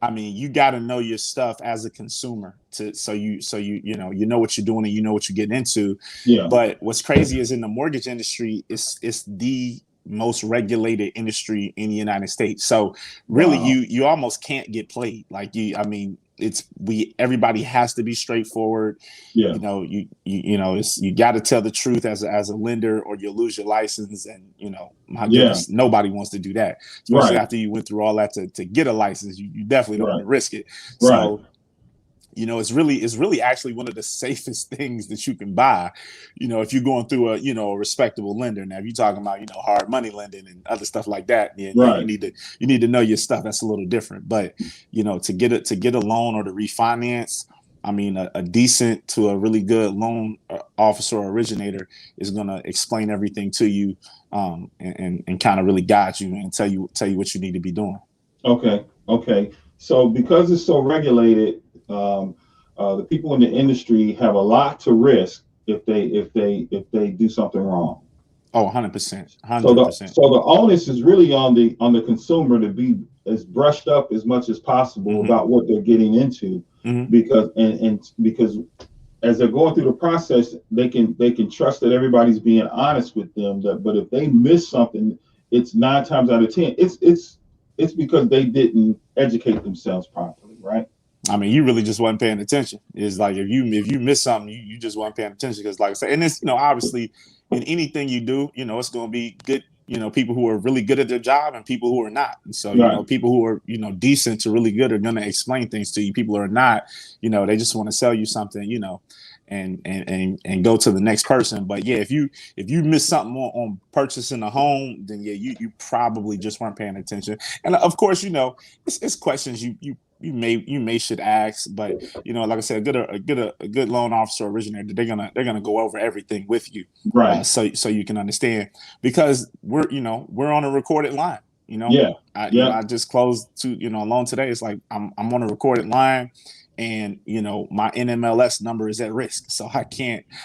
I mean, you got to know your stuff as a consumer so you know what you're doing and you know what you're getting into. Yeah. But what's crazy is in the mortgage industry, it's the most regulated industry in the United States. So really, Wow. you almost can't get played. Like I mean, everybody has to be straightforward. Yeah. You know, you got to tell the truth as a lender, or you'll lose your license. And my Yeah. goodness, nobody wants to do that, especially Right. after you went through all that to get a license. You definitely don't want Right. to risk it. Right. So it's really actually one of the safest things that you can buy, if you're going through a respectable lender. Now, if you're talking about, hard money lending and other stuff like that, yeah, you Right. need to know your stuff. That's a little different. But, to get a loan or to refinance, I mean, a decent to a really good loan officer or originator is going to explain everything to you, and kind of really guide you and tell you what you need to be doing. Okay. Okay. So because it's so regulated, the people in the industry have a lot to risk if they do something wrong. Oh, 100%, So the 100%. so the onus is really on the consumer to be as brushed up as much as possible Mm-hmm. about what they're getting into, Mm-hmm. because as they're going through the process, they can trust that everybody's being honest with them. But if they miss something, it's 9 times out of 10, it's because they didn't educate themselves properly, right? I mean, you really just wasn't paying attention. It's like if you miss something, you just weren't paying attention. Because, like I said, and it's obviously in anything you do, it's going to be good. People who are really good at their job and people who are not. And so, Right. people who are decent to really good are going to explain things to you. People who are not, they just want to sell you something, and go to the next person. But yeah, if you miss something on purchasing a home, then yeah, you probably just weren't paying attention. And of course, it's questions you may should ask. But like I said, a good loan officer originator, they're gonna go over everything with you, Right. so you can understand, because we're on a recorded line. Yeah. Yeah. I just closed a loan today. It's like I'm on a recorded line, and my NMLS number is at risk, so I'm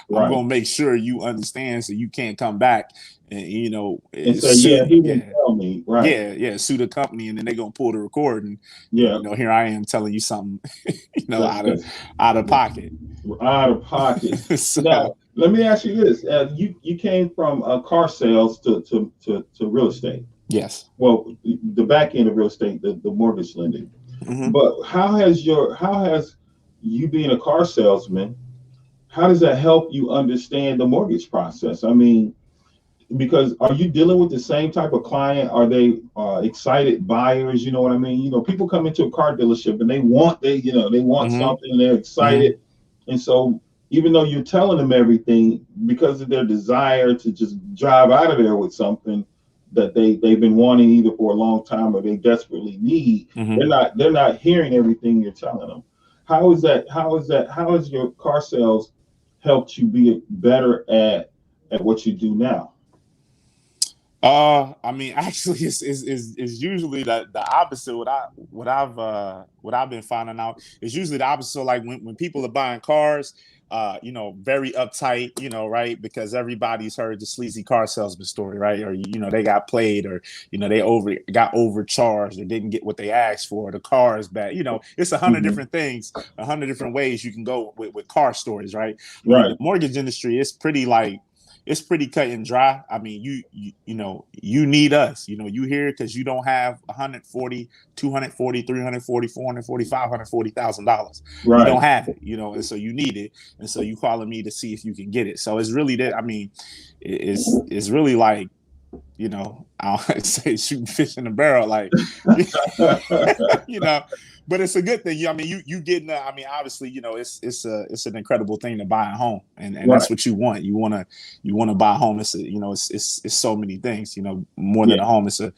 Right. gonna make sure you understand, so you can't come back and And say, yeah, sue. he didn't Yeah. tell me. Right. Sue the company, and then they're gonna pull the record, and Yeah. here I am telling you something, That's, that's out of pocket. out of pocket. So Now, let me ask you this: you came from car sales to real estate. yes. Well, the back end of real estate, the mortgage lending. Mm-hmm. But how has you being a car salesman? How does that help you understand the mortgage process? I mean, because are you dealing with the same type of client? Are they excited buyers? You know what I mean? People come into a car dealership and they want Mm-hmm. something, they're excited. Mm-hmm. And so even though you're telling them everything, because of their desire to just drive out of there with something that they've been wanting either for a long time or they desperately need, Mm-hmm. they're not hearing everything you're telling them. How has your car sales helped you be better at what you do now? I mean, actually, it's usually the opposite. What I've been finding out is usually the opposite. So, like when people are buying cars, very uptight, right? Because everybody's heard the sleazy car salesman story, right? Or they got played, or they got overcharged, or didn't get what they asked for. The car is bad. It's 100 Mm-hmm. different things, 100 different ways you can go with car stories, right? But Right. in the mortgage industry, it's pretty cut and dry. I mean, you need us. You here because you don't have 140, 240, 340, 440, $540,000. Right. You don't have it, and so you need it, and so you calling me to see if you can get it. So it's really that. I mean, it's really like, I'll say shooting fish in a barrel, like, but it's a good thing. I mean, you getting. I mean, obviously, it's an incredible thing to buy a home, and Right. that's what you want. You want to buy a home. It's so many things. More than a home. It's a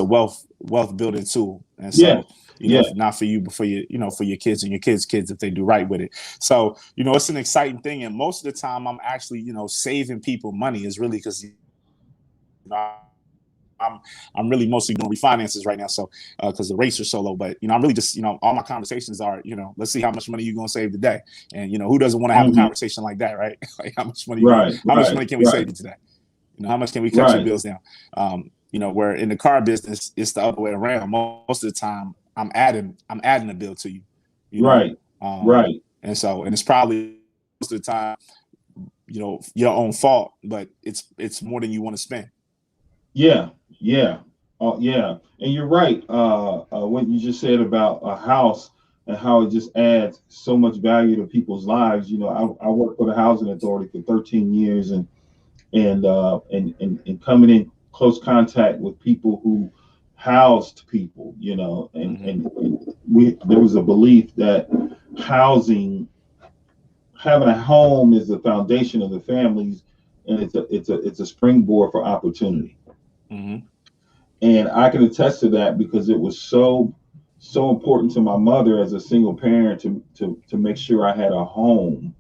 wealth building tool, and so. If not for you, but for for your kids and your kids' kids, if they do right with it. So, it's an exciting thing. And most of the time I'm actually, saving people money is really because, I'm really mostly doing refinances right now. So, because the rates are so low, but, I'm really just, all my conversations are, let's see how much money you're going to save today. And, who doesn't want to have a conversation like that, right? Like how much money, how much money can we save you today? How much can we cut your bills down? Where in the car business, it's the other way around. Most of the time, I'm adding a bill to you. Right. Right. And so, and it's probably most of the time, your own fault, but it's more than you want to spend. Yeah. Yeah. Yeah. And you're right. What you just said about a house, and how it just adds so much value to people's lives. You know, I worked for the housing authority for 13 years, and coming in close contact with people who housed people, you know, and we there was a belief that housing, having a home, is the foundation of the families, and it's a springboard for opportunity. Mm-hmm. And I can attest to that because it was so important to my mother as a single parent to make sure I had a home,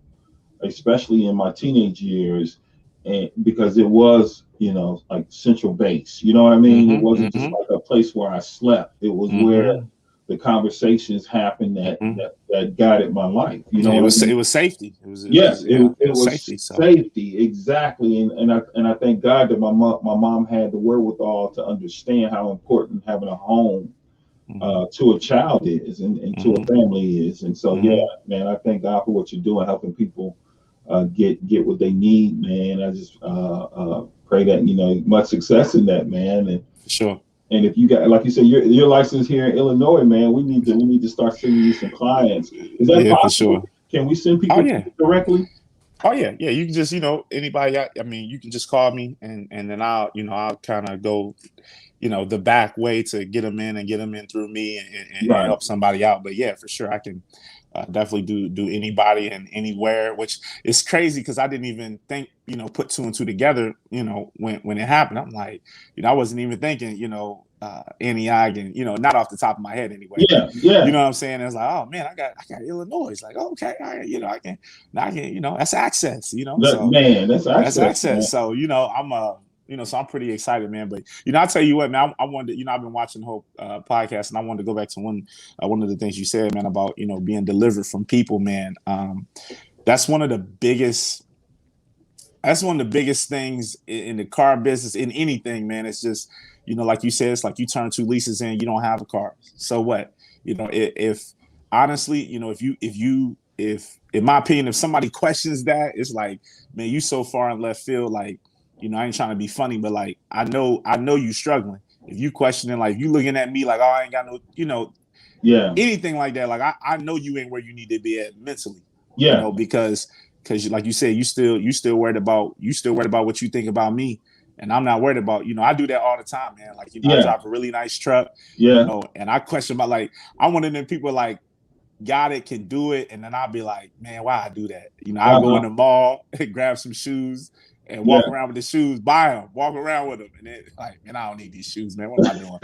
especially in my teenage years, and because it was, you know, like central base. You know what I mean? It Mm-hmm. wasn't just like a place where I slept. It was where Mm-hmm. the conversations happened Mm-hmm. that guided my life. You know Yeah, what I it mean? was safety. Yes, Yeah, it it was was safety. So safety, exactly, and I thank God that my mom had the wherewithal to understand how important having a home mm-hmm. to a child is, and to a Mm-hmm. family is. And so, yeah, Mm-hmm. man, I thank God for what you're doing, helping people get what they need, man. I just pray that, you know, much success in that, man. For sure. And if you got, like you said, you're licensed here in Illinois, man, we need to start sending you some clients. Is that Yeah, for possible? sure. Can we send Oh people to yeah. you directly? Oh yeah, yeah. You can just, anybody. I mean, you can just call me, and then I'll kind of go, the back way to get them in and get them in through me, and Right. help somebody out. But yeah, for sure, I can definitely do anybody and anywhere. Which is crazy because I didn't even think, put two and two together. When it happened, I'm like, I wasn't even thinking, M.I.A.D, and not off the top of my head anyway. But Yeah. Yeah. you know what I'm saying? It's like, oh man, I got Illinois. It's like, okay, I can, that's access. So Man, that's that's access, access. man. So so I'm pretty excited, man. But I'll tell you what, man. I wanted, I've been watching the whole podcast, and I wanted to go back to one of the things you said, man, about being delivered from people, man. That's one of the biggest. That's one of the biggest things in the car business, in anything, man. It's just, like you said, it's like you turn two leases in, you don't have a car. So what? If honestly, if in my opinion, if somebody questions that, it's like, man, you so far in left field, like, I ain't trying to be funny, but like, I know you struggling. If you questioning, like, you looking at me like, oh, I ain't got no, Yeah. anything like that, like, I know you ain't where you need to be at mentally, Yeah. because like you said, you still worried about what you think about me, and I'm not worried about, I do that all the time, man. Like, I Yeah. drive a really nice truck, Yeah. and I question about, like, I'm one of them people, like, got it, can do it, and then I'll be like, man, why I do that? I go in Uh-huh. the mall and grab some shoes and Yeah. walk around with the shoes, buy them, walk around with them, and then like, man, I don't need these shoes, man. What am I doing?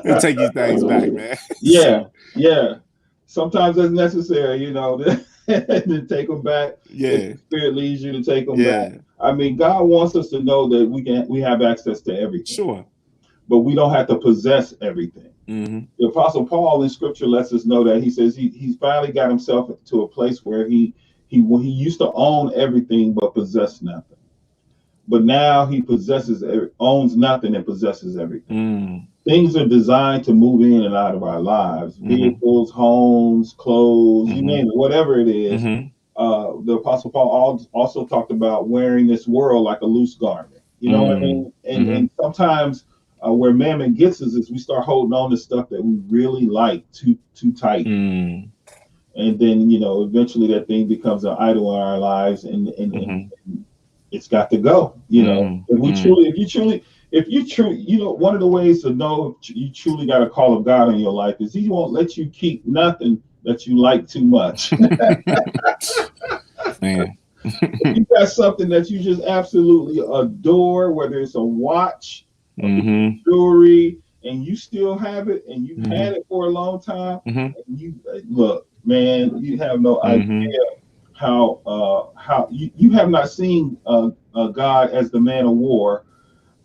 Let's take these things back, man. Yeah. So Yeah. Sometimes that's necessary, to take them back if yeah, the spirit leads you to take them back. yeah, I mean, God wants us to know that we have access to everything, sure. but we don't have to possess everything. Mm-hmm. The Apostle Paul in Scripture lets us know that he says he's finally got himself to a place where he used to own everything but possess nothing. But now he owns nothing and possesses everything. Mm. Things are designed to move in and out of our lives: Mm-hmm. vehicles, homes, clothes, you Mm-hmm. name it, whatever it is. Mm-hmm. The Apostle Paul also talked about wearing this world like a loose garment. You know what I Mm. mean? And Mm-hmm. and sometimes where mammon gets us is we start holding on to stuff that we really like too tight, Mm. and then eventually that thing becomes an idol in our lives, Mm-hmm. and it's got to go. Mm. If we Mm. truly, if you truly, one of the ways to know if you truly got a call of God in your life is He won't let you keep nothing that you like too much. Man. If you got something that you just absolutely adore, whether it's a watch, a piece of Mm-hmm. jewelry, and you still have it, and you've Mm-hmm. had it for a long time, Mm-hmm. and you look, man, you have no idea Mm-hmm. how you have not seen God as the man of war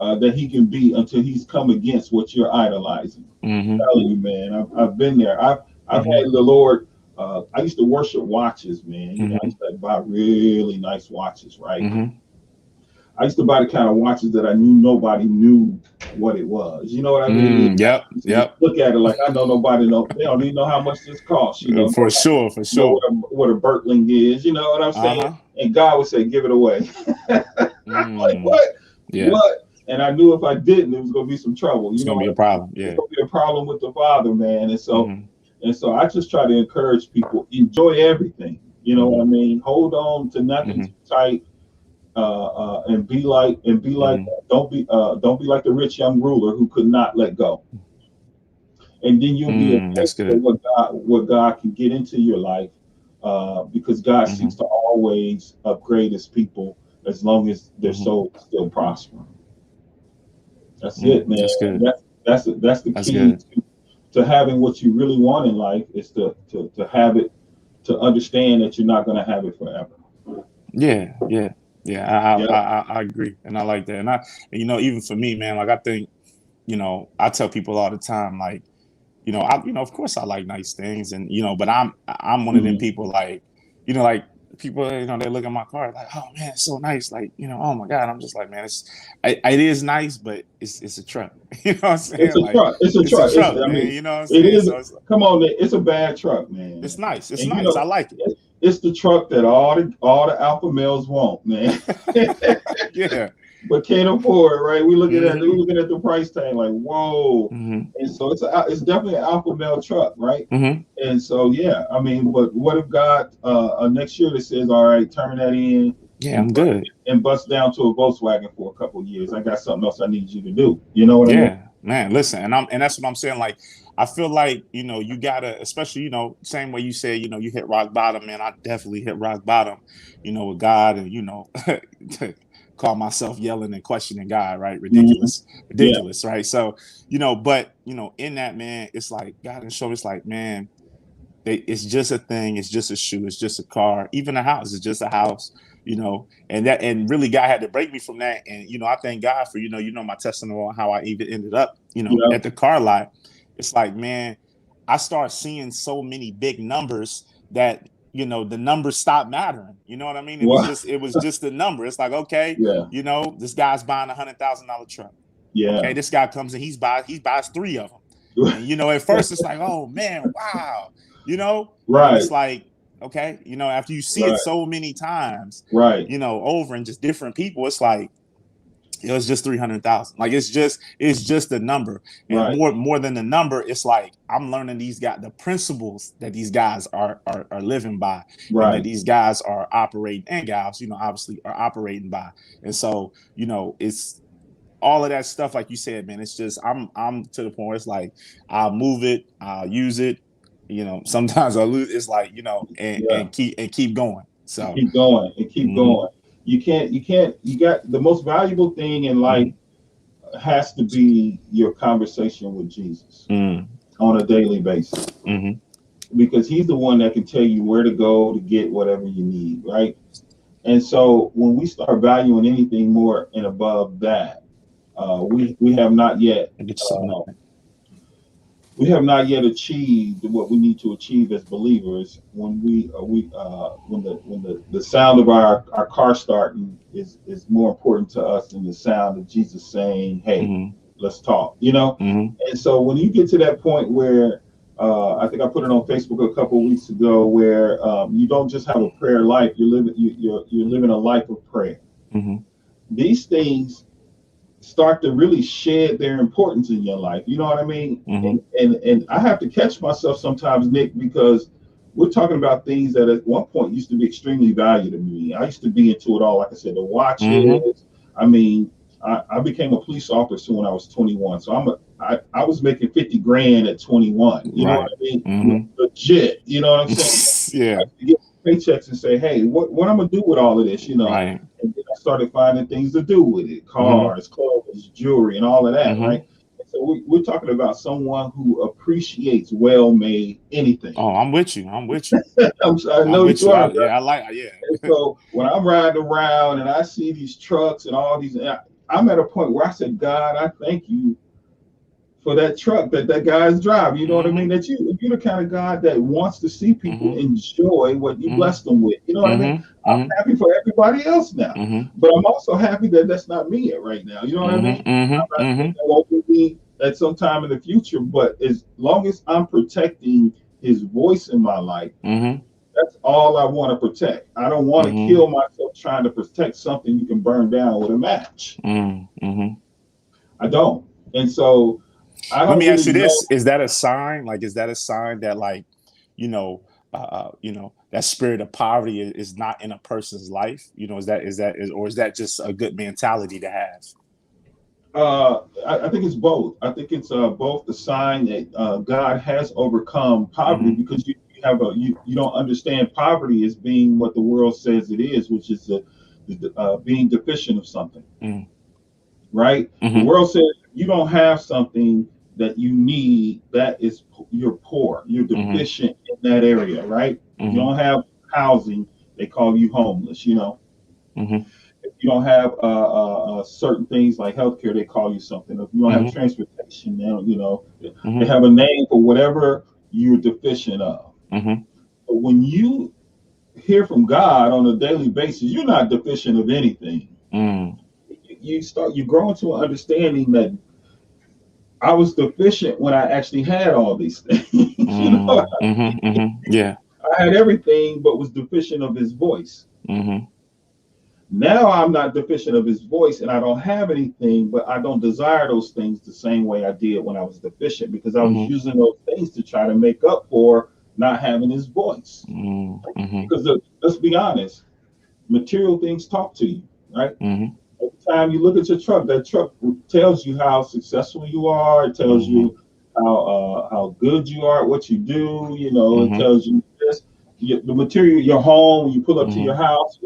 that He can be until He's come against what you're idolizing. Mm-hmm. I'm telling you, man, I've been there. I've Mm-hmm. had the Lord. I used to worship watches, man. I Mm-hmm. used to buy really nice watches, right? Mm-hmm. I used to buy the kind of watches that I knew nobody knew what it was. You know what I mean? Mm. Yep. I used to just Yep. look at it like I know nobody know. They don't even know how much this costs. For Nobody sure. For know sure. what a Bertling is. You know what I'm saying? Uh-huh. And God would say, "Give it away." I'm like, Mm. what? Yeah. What? And I knew if I didn't, it was gonna be some trouble. It's You know gonna be what a I mean? problem. It's Yeah. gonna be a problem with the Father, man. And so Mm-hmm. And so I just try to encourage people, enjoy everything. You know what I mean? Hold on to nothing too tight, and be like, don't be like the rich young ruler who could not let go. And then you'll be a That's taste of good. what God can get into your life, because God seeks to always upgrade His people as long as their soul is still prospering. That's it, man. That's good. That's the That's key good. to having what you really want in life, is to have it, to understand that you're not going to have it forever. Yeah, yeah, yeah. Yeah. I agree, and I like that. And you know, even for me, man, like I think, you know, I tell people all the time, like, you know, of course I like nice things, and you know, but I'm one of them Mhm. people, like, you know, like people, you know, they look at my car like, oh man, it's so nice, like, you know, oh my god, I'm just like, man, it is nice, but it's a truck, you know what I'm It's saying? a Like, truck. It's a it's a truck. truck, I man, mean, you know what I'm it saying? is. So Come on, Nick, it's a bad truck, man. it's nice, it's And you nice, I know, like it. it's the truck that all the alpha males want, man. Yeah. But can't afford it, right? We're Hmm. looking at the price tag like, whoa. Hmm. And so it's definitely an alpha male truck, right? Hmm. And so yeah, I mean, but what if God, next year that says, all right, turn that in Yeah, and I'm good. bust down to a Volkswagen for a couple of years. I got something else I need you to do. You know what I mean? Yeah, man. Listen, and that's what I'm saying. Like, I feel like, you know, you gotta, especially, you know, same way you said, you know, you hit rock bottom, man. I definitely hit rock bottom, you know, with God, and you know, call myself yelling and questioning God, right? Mhm. Ridiculous, Yeah. ridiculous, right? So, you know, but you know, in that, man, it's like God and show. It's like, man, it's just a thing. It's just a shoe. It's just a car. Even a house is just a house. You know, and really, God had to break me from that. And you know, I thank God for, you know my testimony on how I even ended up, you know, Yeah. at the car lot. It's like, man, I start seeing so many big numbers that, you know, the numbers stop mattering. You know what I mean? What? It was just a number. It's like, okay, Yeah. you know, this guy's buying $100,000 truck. Okay, Yeah. this guy comes and he buys three of them. And you know, at first it's like, oh man, wow, you know, and then Right. it's like, okay, you know, after you see it Right. so many times, Right. you know, over and just different people, it's like, it was just 300,000. Like it's just a number, and Right. more than the number, it's like I'm learning these guys, the principles that these guys are living by, and that Right. these guys are operating, and gals, you know, obviously are operating by. And so, you know, it's all of that stuff, like you said, man. It's just I'm to the point where it's like I'll move it, I'll use it. You know, sometimes I lose. It's like, you know, Yeah. and keep going. So, Keep going and keep mm-hmm, going. You got the most valuable thing in life mm-hmm, has to be your conversation with Jesus on a daily basis, mm-hmm, because he's the one that can tell you where to go to get whatever you need, right? And so when we start valuing anything more and above that, we have not yet I get you something. uh, we have not yet achieved what we need to achieve as believers. When the sound of our car starting is more important to us than the sound of Jesus saying, hey, Mm-hmm, let's talk, you know. mm-hmm, And so when you get to that point where, I think I put it on Facebook a couple of weeks ago, where you don't just have a prayer life, you're living a life of prayer. mm-hmm, These things start to really shed their importance in your life. You know what I mean? mm-hmm, And I have to catch myself sometimes, Nick, because we're talking about things that at one point used to be extremely valuable to me. I used to be into it all. Like I said, the mm-hmm. watches. I mean, I became a police officer when I was 21. So I was making 50 grand at 21. You know what Right. I mean? Mm-hmm. Legit. You know what I'm saying? I Yeah. used to get paychecks and say, hey, what I'm gonna do with all of this, you know? Right. And then I started finding things to do with it: Mm-hmm, cars, clothes, jewelry, and all of that, mm-hmm. right? And so we're talking about someone who appreciates well-made anything. Oh, I'm with you. I'm with you. I I'm know with you you. are, bro. I like. And Yeah. so when I'm riding around and I see these trucks and all these, I'm at a point where I said, God, I thank you for that truck that guy's driving. You know what I mean? Mm-hmm, You're the kind of God that wants to see people mm-hmm, enjoy what you mm-hmm, bless them with. You know what I mean? mm-hmm, I'm mm-hmm, happy for everybody else now, mm-hmm, but I'm also happy that that's not me right now. You know what I mean? mm-hmm, I'm mm-hmm, not saying mm-hmm, that won't be at some time in the future, but as long as I'm protecting His voice in my life, mm-hmm, that's all I want to protect. I don't want to mm-hmm, kill myself trying to protect something you can burn down with a match. mm-hmm. I don't. And so I Let don't me ask you really know. this: is that a sign? Like, is that a sign that, like, you know, that spirit of poverty is not in a person's life? You know, or is that just a good mentality to have? I think it's both. I think it's both the sign that God has overcome poverty, Mm-hmm. because you don't understand poverty as being what the world says it is, which is being deficient of something, right? The Mm-hmm. world says you don't have something that you need, that is you're poor, you're Mm-hmm. deficient in that area, right? If you Mm-hmm. don't have housing, they call you homeless. Mm-hmm. If you don't have certain things like healthcare, they call you something. If you don't have Mm-hmm. transportation, they Mm-hmm. have a name for whatever you're deficient of. Mm-hmm. But when you hear from God on a daily basis, you're not deficient of anything. Mm-hmm. You grow into an understanding that I was deficient when I actually had all these things. Mm-hmm. Mm-hmm. Yeah. I had everything, but was deficient of His voice. Mm-hmm. Now I'm not deficient of His voice, and I don't have anything, but I don't desire those things the same way I did when I was deficient, because I was Mm-hmm. using those things to try to make up for not having His voice. Mm-hmm. Because let's be honest, material things talk to you, right? Mm-hmm. Every time you look at your truck, that truck tells you how successful you are. It tells Mm-hmm. you how good you are at what you do. It Mm-hmm. tells you this. The material, your home, when you pull up to your Mm-hmm. house,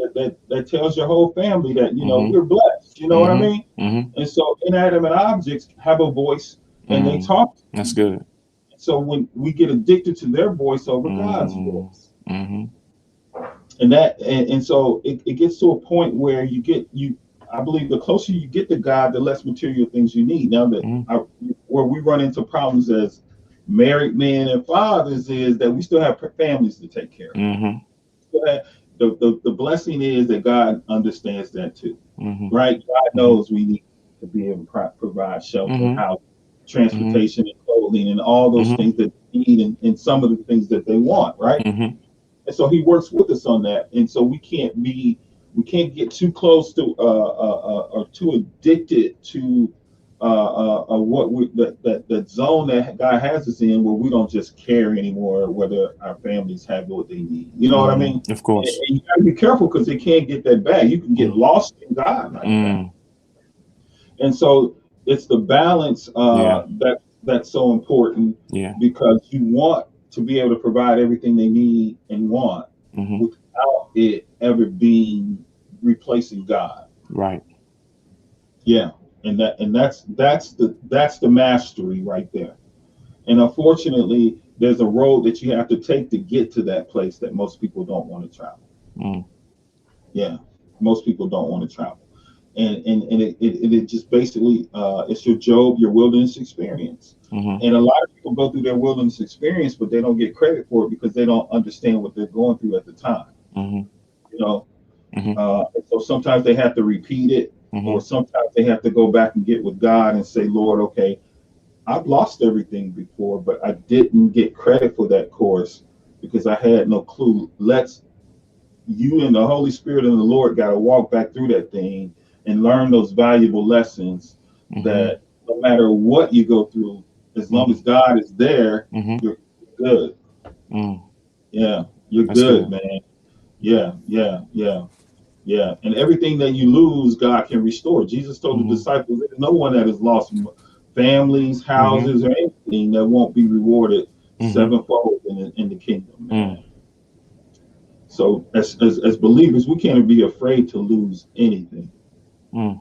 that tells your whole family that Mm-hmm. we're blessed. You know what I Mm-hmm. mean? Mm-hmm. And so inanimate objects have a voice, and they Mm. talk to That's you. good. So when we get addicted to their voice over God's Mm. voice, Mm-hmm. and so it gets to a point where I believe the closer you get to God, the less material things you need. Now Mm-hmm. where we run into problems as married men and fathers is that we still have families to take care of. Mm-hmm. The blessing is that God understands that too, Mm-hmm. right? God Mm-hmm. knows we need to be able to provide shelter, Mm-hmm. housing, Mm-hmm. transportation, and clothing, and all those Mm-hmm. things that they need, and some of the things that they want, right? Mm-hmm. And so He works with us on that. And so we can't get too close to or too addicted to what that zone that God has us in, where we don't just care anymore whether our families have what they need. You know what I mean? Mm-hmm. Of And, course. and you gotta be careful, because they can't get that back. You can get Mm. lost in God like that. Mm. And so it's the balance Yeah. that's so important, Yeah. because you want to be able to provide everything they need and want Mm-hmm. without it ever being replacing God. Right. Yeah, and that's the mastery right there. And unfortunately, there's a road that you have to take to get to that place that most people don't want to travel. Mm. Yeah, most people don't want to travel. And it just basically it's your Job, your wilderness experience. Mm-hmm. And a lot of people go through their wilderness experience, but they don't get credit for it because they don't understand what they're going through at the time. Mm-hmm. You know, Mm-hmm. so sometimes they have to repeat it, Mm-hmm. or sometimes they have to go back and get with God and say, Lord, okay, I've lost everything before, but I didn't get credit for that course because I had no clue. You and the Holy Spirit and the Lord got to walk back through that thing and learn those valuable lessons, Mm-hmm. that no matter what you go through, as long Mm-hmm. as God is there, Mm-hmm. you're good. Mm. Yeah, you're That's good, good. man. Yeah, yeah, yeah. Yeah, and everything that you lose, God can restore. Jesus told the Mm-hmm. disciples, "There's no one that has lost families, Mm-hmm. houses, or anything that won't be rewarded Mm-hmm. sevenfold in the kingdom, Mm. man." So, as believers, we can't be afraid to lose anything. Mm.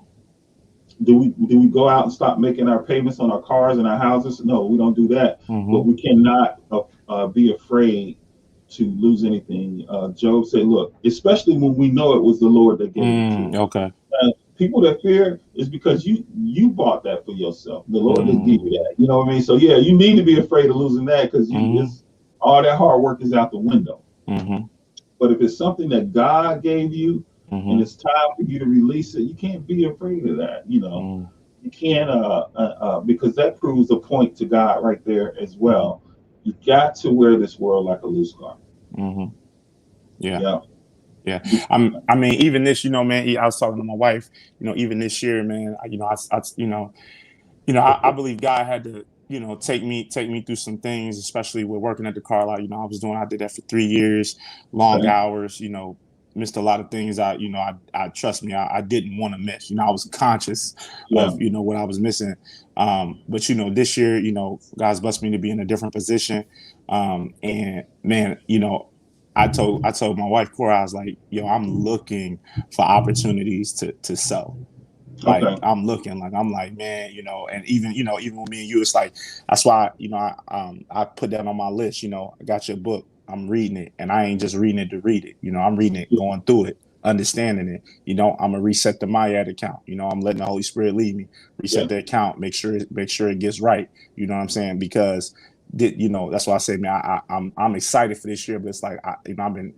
Do we go out and stop making our payments on our cars and our houses? No, we don't do that. But Mm-hmm. we cannot be afraid to lose anything. Job said, "Look, especially when we know it was the Lord that gave it to Mm. us." Okay. People that fear is because you bought that for yourself. The Lord didn't give you Mm. that. You know what I mean? So yeah, you need to be afraid of losing that, because Mm-hmm. it's all that hard work is out the window. Mm-hmm. But if it's something that God gave you and Mm-hmm. it's time for you to release it, you can't be afraid of that. Mm. You can't because that proves a point to God right there as Mm-hmm. well. You got to wear this world like a loose garment. Mm-hmm. Yeah. Yeah. Yeah. I mean, even this, man, I was talking to my wife, even this year, man, I believe God had to take me through some things, especially with working at the car lot. I did that for 3 years, long hours, missed a lot of things. I trust me, I didn't want to miss. I was conscious of, what I was missing. But this year, God's blessed me to be in a different position. And man, I told my wife Cora, I was like, yo, I'm looking for opportunities to sell. Like I'm looking, like I'm like, man, and even with me and you, it's like, that's why, I put that on my list. I got your book, I'm reading it, and I ain't just reading it to read it. I'm reading it, going through it, understanding it. I'm gonna reset the M.I.A.D account. I'm letting the Holy Spirit lead me, reset the account, make sure it gets right. You know what I'm saying? Because that's why I say, man, I'm excited for this year, but it's like, I've been,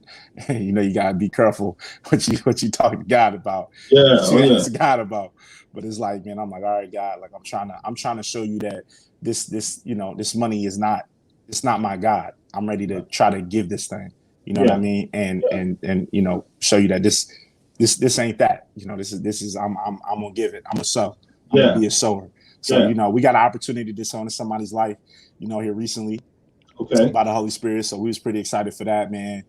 you gotta be careful what you talk to God about, ask God about. But it's like, man, I'm like, all right, God, like I'm trying to show you that this money is not, it's not my God. I'm ready to try to give this thing, what I mean, and show you that this ain't that, this is I'm gonna give it. I'm gonna sow. I'm gonna be a sower. So we got an opportunity to sow into somebody's life, here recently, by the Holy Spirit. So we was pretty excited for that, man.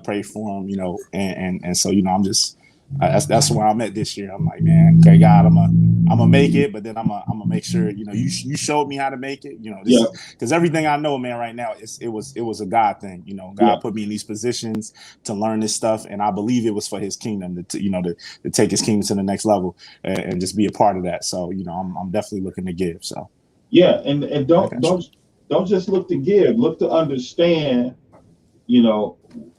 Pray for him, and so I'm just that's where I'm at this year. I'm like, man, okay, God, I'm gonna make it, but then I'm gonna make sure you showed me how to make it. This is because everything I know, man, right now it was a God thing. God put me in these positions to learn this stuff, and I believe it was for His kingdom to take His kingdom to the next level and just be a part of that. So I'm definitely looking to give. So and don't just look to give, look to understand,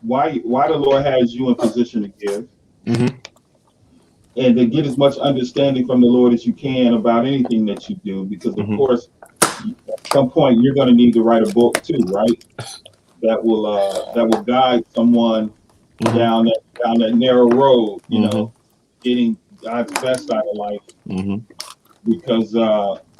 why the Lord has you in position to give. And to get as much understanding from the Lord as you can about anything that you do, because of course, at some point you're going to need to write a book too, right? That will guide someone down that narrow road, getting God's best out of life, because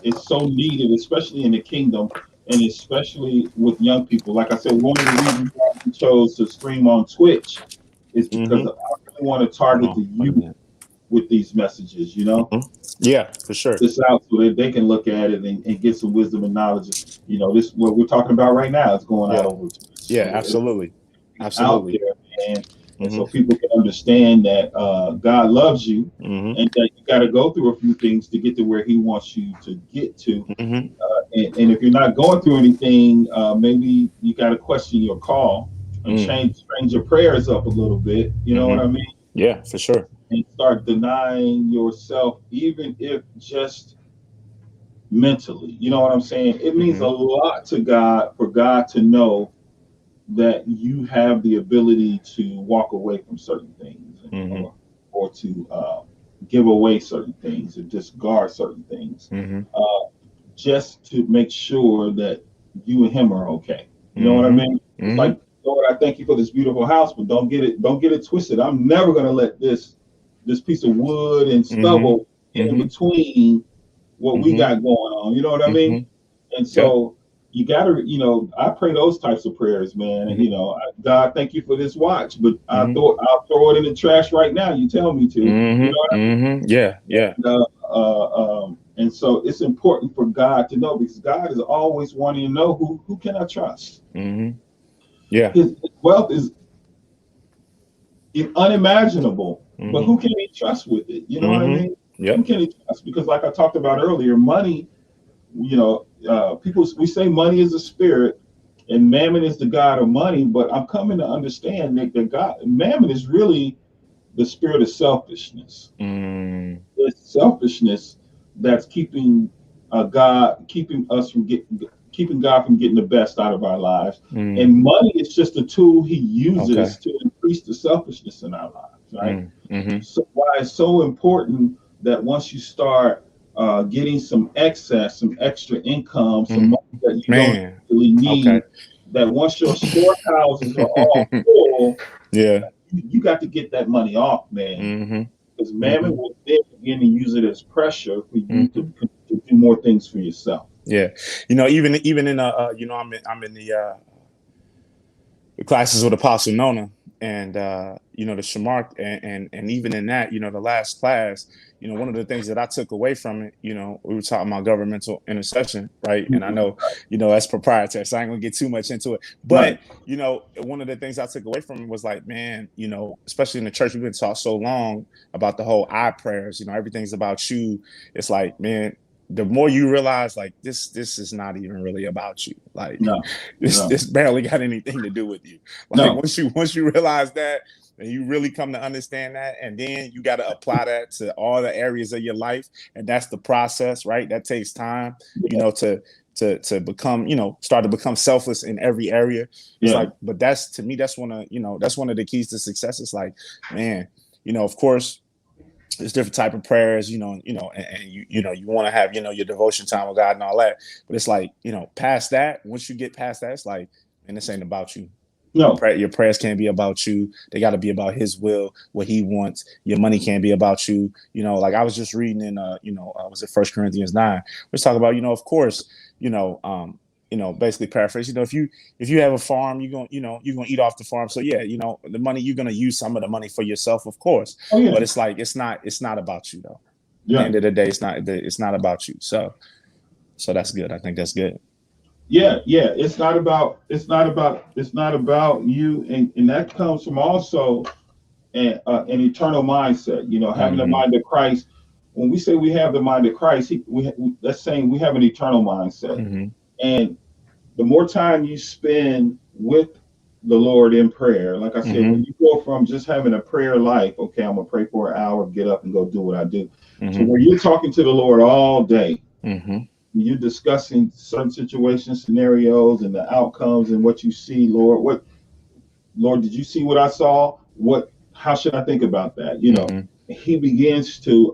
it's so needed, especially in the kingdom, and especially with young people. Like I said, one of the reasons why we chose to stream on Twitch is because I really want to target the youth with these messages, Yeah, for sure. This out so that they can look at it and get some wisdom and knowledge. This what we're talking about right now is going out over Twitch. Yeah, so absolutely. Out there, man. And so people can understand that God loves you, and that you got to go through a few things to get to where He wants you to get to. And if you're not going through anything, maybe you got to question your call and change your prayers up a little bit. You know what I mean? Yeah, for sure. And start denying yourself, even if just mentally. You know what I'm saying? It means a lot to God for God to know that you have the ability to walk away from certain things, or to give away certain things, or discard certain things, just to make sure that you and Him are okay. You know what I mean? It's like, Lord, I thank you for this beautiful house, but don't get it twisted. I'm never going to let this piece of wood and stubble get in between what we got going on. You know what I mean? And so you got to, I pray those types of prayers, man. And, God, thank you for this watch, but I'll throw it in the trash right now. You tell me to. You know what I mean? Yeah. And so it's important for God to know, because God is always wanting to know who can I trust. Yeah. His wealth is unimaginable, but who can He trust with it? You know what I mean? Who can He trust? Because like I talked about earlier, money, we say money is a spirit and mammon is the god of money, but I'm coming to understand, Nick, that mammon is really the spirit of selfishness. It's selfishness that's keeping God from getting the best out of our lives. And money is just a tool He uses to increase the selfishness in our lives, right? So why it's so important that once you start getting some extra income, some money that you don't really need, that once your storehouses are all full, you got to get that money off, man. Because mammon will then begin to use it as pressure for you to do more things for yourself. Yeah, even in I'm in the classes with Apostle Nona, you know, the Shamark, and even in that, you know, the last class, you know, one of the things that I took away from it, you know, we were talking about governmental intercession, right? And I know, you know, that's proprietary, so I ain't gonna get too much into it. But you know, one of the things I took away from it was like, man, you know, especially in the church, we've been taught so long about the whole I prayers, you know, everything's about you. It's like, man, the more you realize, like, this is not even really about you. Like, this barely got anything to do with you. Like, once you realize that, and you really come to understand that, and then you got to apply that to all the areas of your life, and that's the process, right? That takes time, you know, to become, you know, start to become selfless in every area. It's like, but that's, to me, that's one of, you know, that's one of the keys to success. It's like, man, you know, of course, there's different type of prayers, you know, and you know, you want to have, you know, your devotion time with God and all that. But it's like, you know, past that, once you get past that, it's like, and this ain't about you. No, your prayers can't be about you. They got to be about His will, what He wants. Your money can't be about you. You know, like I was just reading in, you know, was it 1 Corinthians 9? Let's talk about, you know, of course, you know, basically paraphrase. You know, if you have a farm, you're gonna eat off the farm. So yeah, you know, the money, you're gonna use some of the money for yourself, of course. But it's like, it's not about you though. At the end of the day, it's not about you. So that's good. I think that's good. Yeah, it's not about you, and that comes from also an eternal mindset. You know, having the mind of Christ. When we say we have the mind of Christ, that's saying we have an eternal mindset. And the more time you spend with the Lord in prayer, like I said, when you go from just having a prayer life, okay, I'm gonna pray for an hour, get up and go do what I do, to where you're talking to the Lord all day. You're discussing certain situations, scenarios, and the outcomes, and what you see, Lord. Lord, did you see what I saw? How should I think about that? You know, He begins to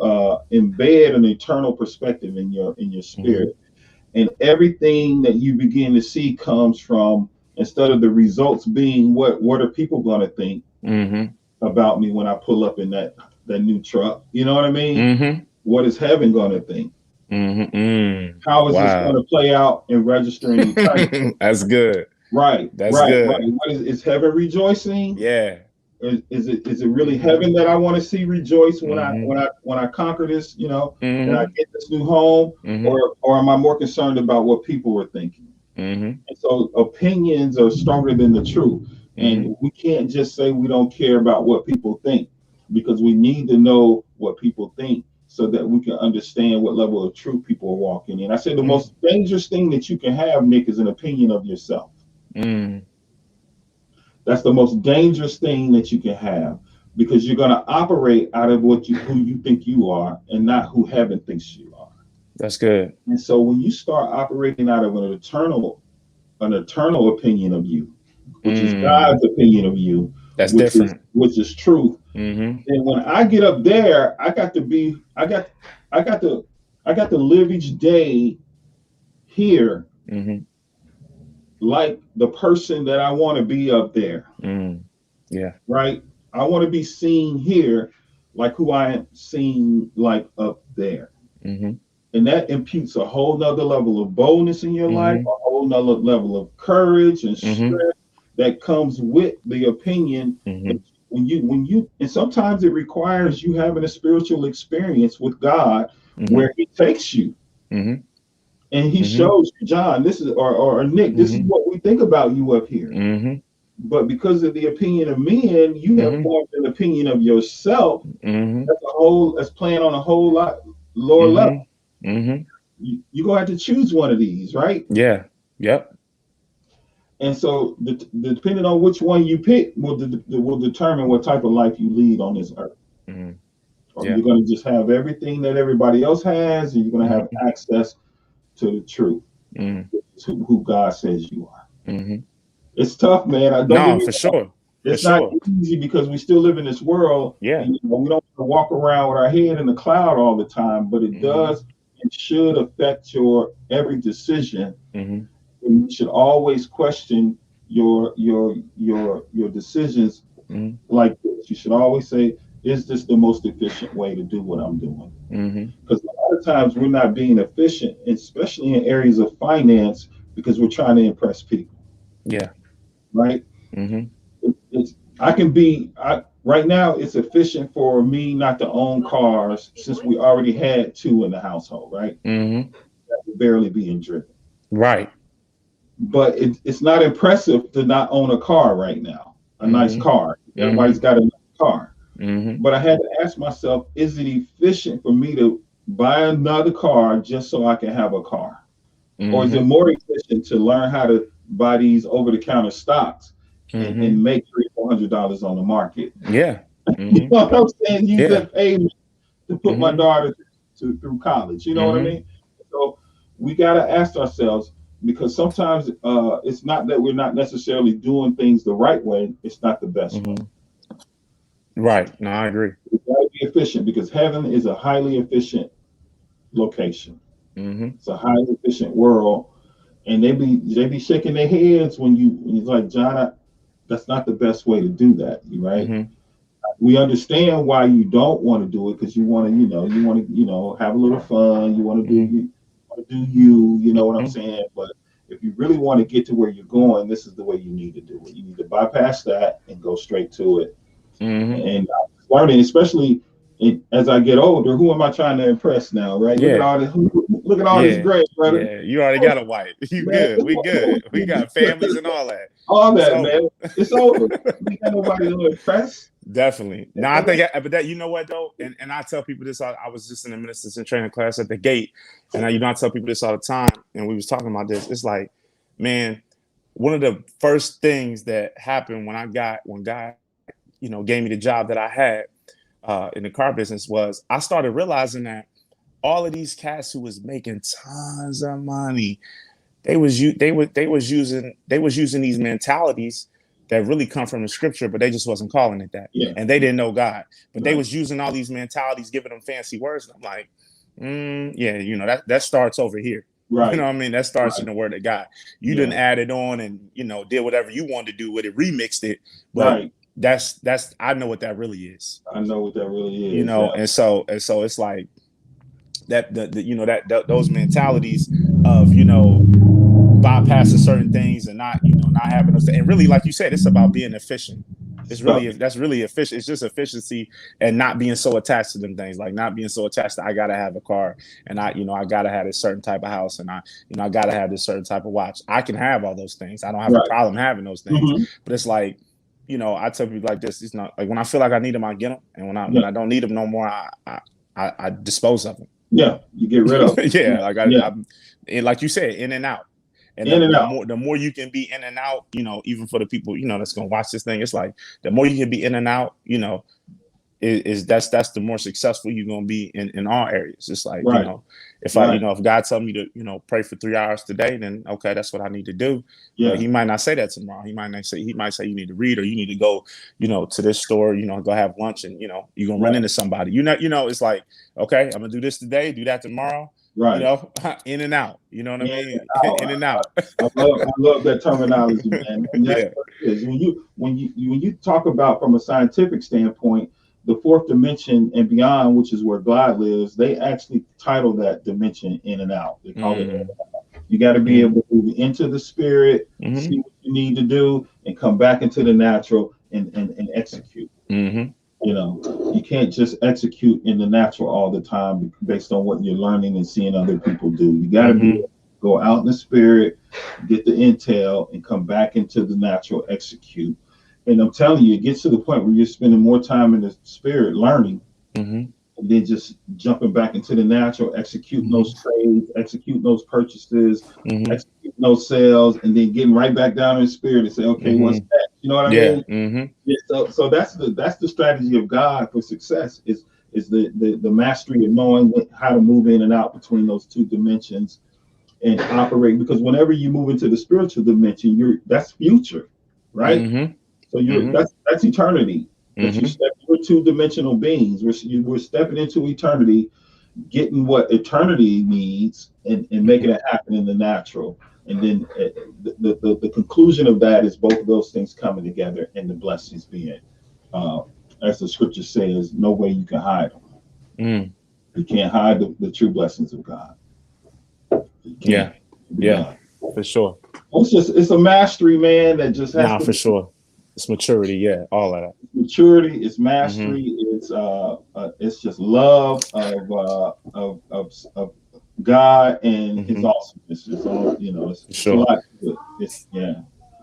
embed an eternal perspective in your spirit, and everything that you begin to see comes from, instead of the results being what are people going to think about me when I pull up in that new truck? You know what I mean? What is heaven going to think? How is this going to play out and register in eternity? That's good. Right. That's good. Right. What is heaven rejoicing? Yeah. Is it really heaven that I want to see rejoice when I conquer this, you know, and I get this new home, or am I more concerned about what people were thinking? And so opinions are stronger than the truth, and we can't just say we don't care about what people think, because we need to know what people think, so that we can understand what level of truth people are walking in. I say the most dangerous thing that you can have, Nick, is an opinion of yourself. That's the most dangerous thing that you can have, because you're going to operate out of who you think you are, and not who heaven thinks you are. That's good. And so when you start operating out of an eternal opinion of you, which is God's opinion of you, that's different, which is truth. And when I get up there, I got to live each day here like the person that I want to be up there. Yeah. Right. I want to be seen here like who I am seen like up there. And that imputes a whole nother level of boldness in your life, a whole nother level of courage and strength that comes with the opinion. When you, and sometimes it requires you having a spiritual experience with God, where He takes you. And He shows you, John, this is, or Nick, this is what we think about you up here. But because of the opinion of men, you have formed an opinion of yourself. That's playing on a whole lot lower level. You're gonna have to choose one of these, right? Yeah. Yep. And so, depending on which one you pick, will determine what type of life you lead on this earth. Or you're going to just have everything that everybody else has, and you're going to have access to the truth, to who God says you are. It's tough, man. No, for sure. It's not easy, because we still live in this world. Yeah. And, we don't walk around with our head in the cloud all the time, but it does. It should affect your every decision. And you should always question your decisions like this. You should always say, is this the most efficient way to do what I'm doing? Because a lot of times we're not being efficient, especially in areas of finance, because we're trying to impress people. Yeah. Right. I can be. Right now, it's efficient for me not to own cars since we already had two in the household, right? Mm-hmm. That were barely being driven. Right. But it's not impressive to not own a car right now, a nice Mm-hmm. car. Mm-hmm. Everybody's got a nice car. Mm-hmm. But I had to ask myself, is it efficient for me to buy another car just so I can have a car? Or is it Mm-hmm. more efficient to learn how to buy these over-the-counter stocks and Mm-hmm. make $300-400 on the market? Yeah. You Mm-hmm. know what I'm saying? Use Yeah. that payment to put my Mm-hmm. daughter through college. You know what I Mm-hmm. mean? So we got to ask ourselves, because sometimes it's not that we're not necessarily doing things the right way. It's not the best way. Mm-hmm. Right. No, I agree. We got to be efficient because heaven is a highly efficient location. Mm-hmm. It's a highly efficient world, and they be shaking their heads when you like, John, that's not the best way to do that, right? Mm-hmm. We understand why you don't want to do it, because you want to, have a little fun. You want to do Mm-hmm. you know what I'm Mm-hmm. saying? But if you really want to get to where you're going, this is the way you need to do it. You need to bypass that and go straight to it. Mm-hmm. And I'm learning, especially as I get older, who am I trying to impress now, right? Yeah. Look at all this Yeah. great, brother. Yeah. You already got a wife. You Man, good. We good. We got families and all that. all It's that, over. man. It's over. We ain't got nobody to impress. Definitely. You No, know I what I mean? think, but that, you know what though, and I tell people this. I was just in a ministers in training class at the gate, and I tell people this all the time. And we was talking about this. It's like, man, one of the first things that happened when God, gave me the job that I had in the car business was I started realizing that all of these cats who was making tons of money, they was using these mentalities that really come from the scripture, but they just wasn't calling it that, Yeah. and they didn't know God. But they Right. was using all these mentalities, giving them fancy words. And I'm like, yeah, that starts over here. You know Right. what I mean? That starts in Right. the word of God. You Yeah. didn't add it on and did whatever you wanted to do with it, remixed it. But Right. that's I know what that really is. I know what that really is. Yeah. And so it's like that that those mentalities of bypassing certain things and not having those, and really, like you said, it's about being efficient. Stuff. That's really efficient. It's just efficiency and not being so attached to them things, like not being so attached to I gotta have a car, and I gotta have this certain type of house, and I gotta have this certain type of watch. I can have all those things. I don't have a Right. problem having those things. Mm-hmm. But it's like, I tell people like this. It's not like when I feel like I need them, I get them, and when Yeah. I don't need them no more, I dispose of them. Yeah. You get rid of. Yeah, Yeah. like Yeah. like you said, in and out. And In and out. the more you can be in and out, even for the people, that's gonna watch this thing, it's like the more you can be in and out, that's the more successful you're gonna be in all areys. It's like, Right. if Right. if God tell me to, pray for 3 hours today, then okay, that's what I need to do. Yeah. But he might not say that tomorrow. He might say you need to read, or you need to go, to this store, go have lunch, and you're gonna run Right. into somebody. It's like, okay, I'm gonna do this today, do that tomorrow. Right. In and out. You know what I In mean? and out. In and out. I love that terminology, man. And that's Yeah. what it is. When you talk about from a scientific standpoint, the fourth dimension and beyond, which is where God lives, they actually title that dimension in and out. They call it in and out. You got to be able to move into the spirit, see what you need to do, and come back into the natural and execute. Mm-hmm. You can't just execute in the natural all the time based on what you're learning and seeing other people do. You got to be able to go out in the spirit, get the intel, and come back into the natural, execute. And I'm telling you, it gets to the point where you're spending more time in the spirit learning, and then just jumping back into the natural, executing those trades, executing those purchases, executing those sales, and then getting right back down in the spirit and say, okay, what's that? You know what I mean? Mm-hmm. Yeah, so that's the strategy of God for success is the mastery of knowing how to move in and out between those two dimensions and operate. Because whenever you move into the spiritual dimension, that's future, right? Mm-hmm. So that's eternity. That we're two-dimensional beings. We're stepping into eternity, getting what eternity needs, and making it happen in the natural. And then the conclusion of that is both of those things coming together and the blessings being, as the scripture says, no way you can hide them. You can't hide the true blessings of God. You can't. Yeah, for sure. It's a mastery, man, that just has for sure. It's maturity, yeah, all of that. Maturity, it's Mm-hmm. mastery, it's just love of God, and it's Mm-hmm. awesome. It's just all, you know, For it's a sure. lot to it. It's yeah.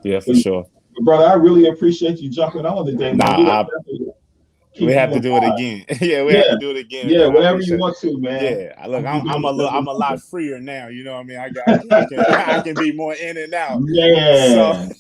Yeah, for But, sure. brother, I really appreciate you jumping on today, man. We'll Nah, definitely we keep have you to in do it mind. again. Yeah, we have Yeah, to do it again, yeah, man. I whenever you appreciate it. want to, man. Yeah, look, I'm be doing this every I'm a lot Sunday. freer now. You know what I mean? I can be more in and out. So Man,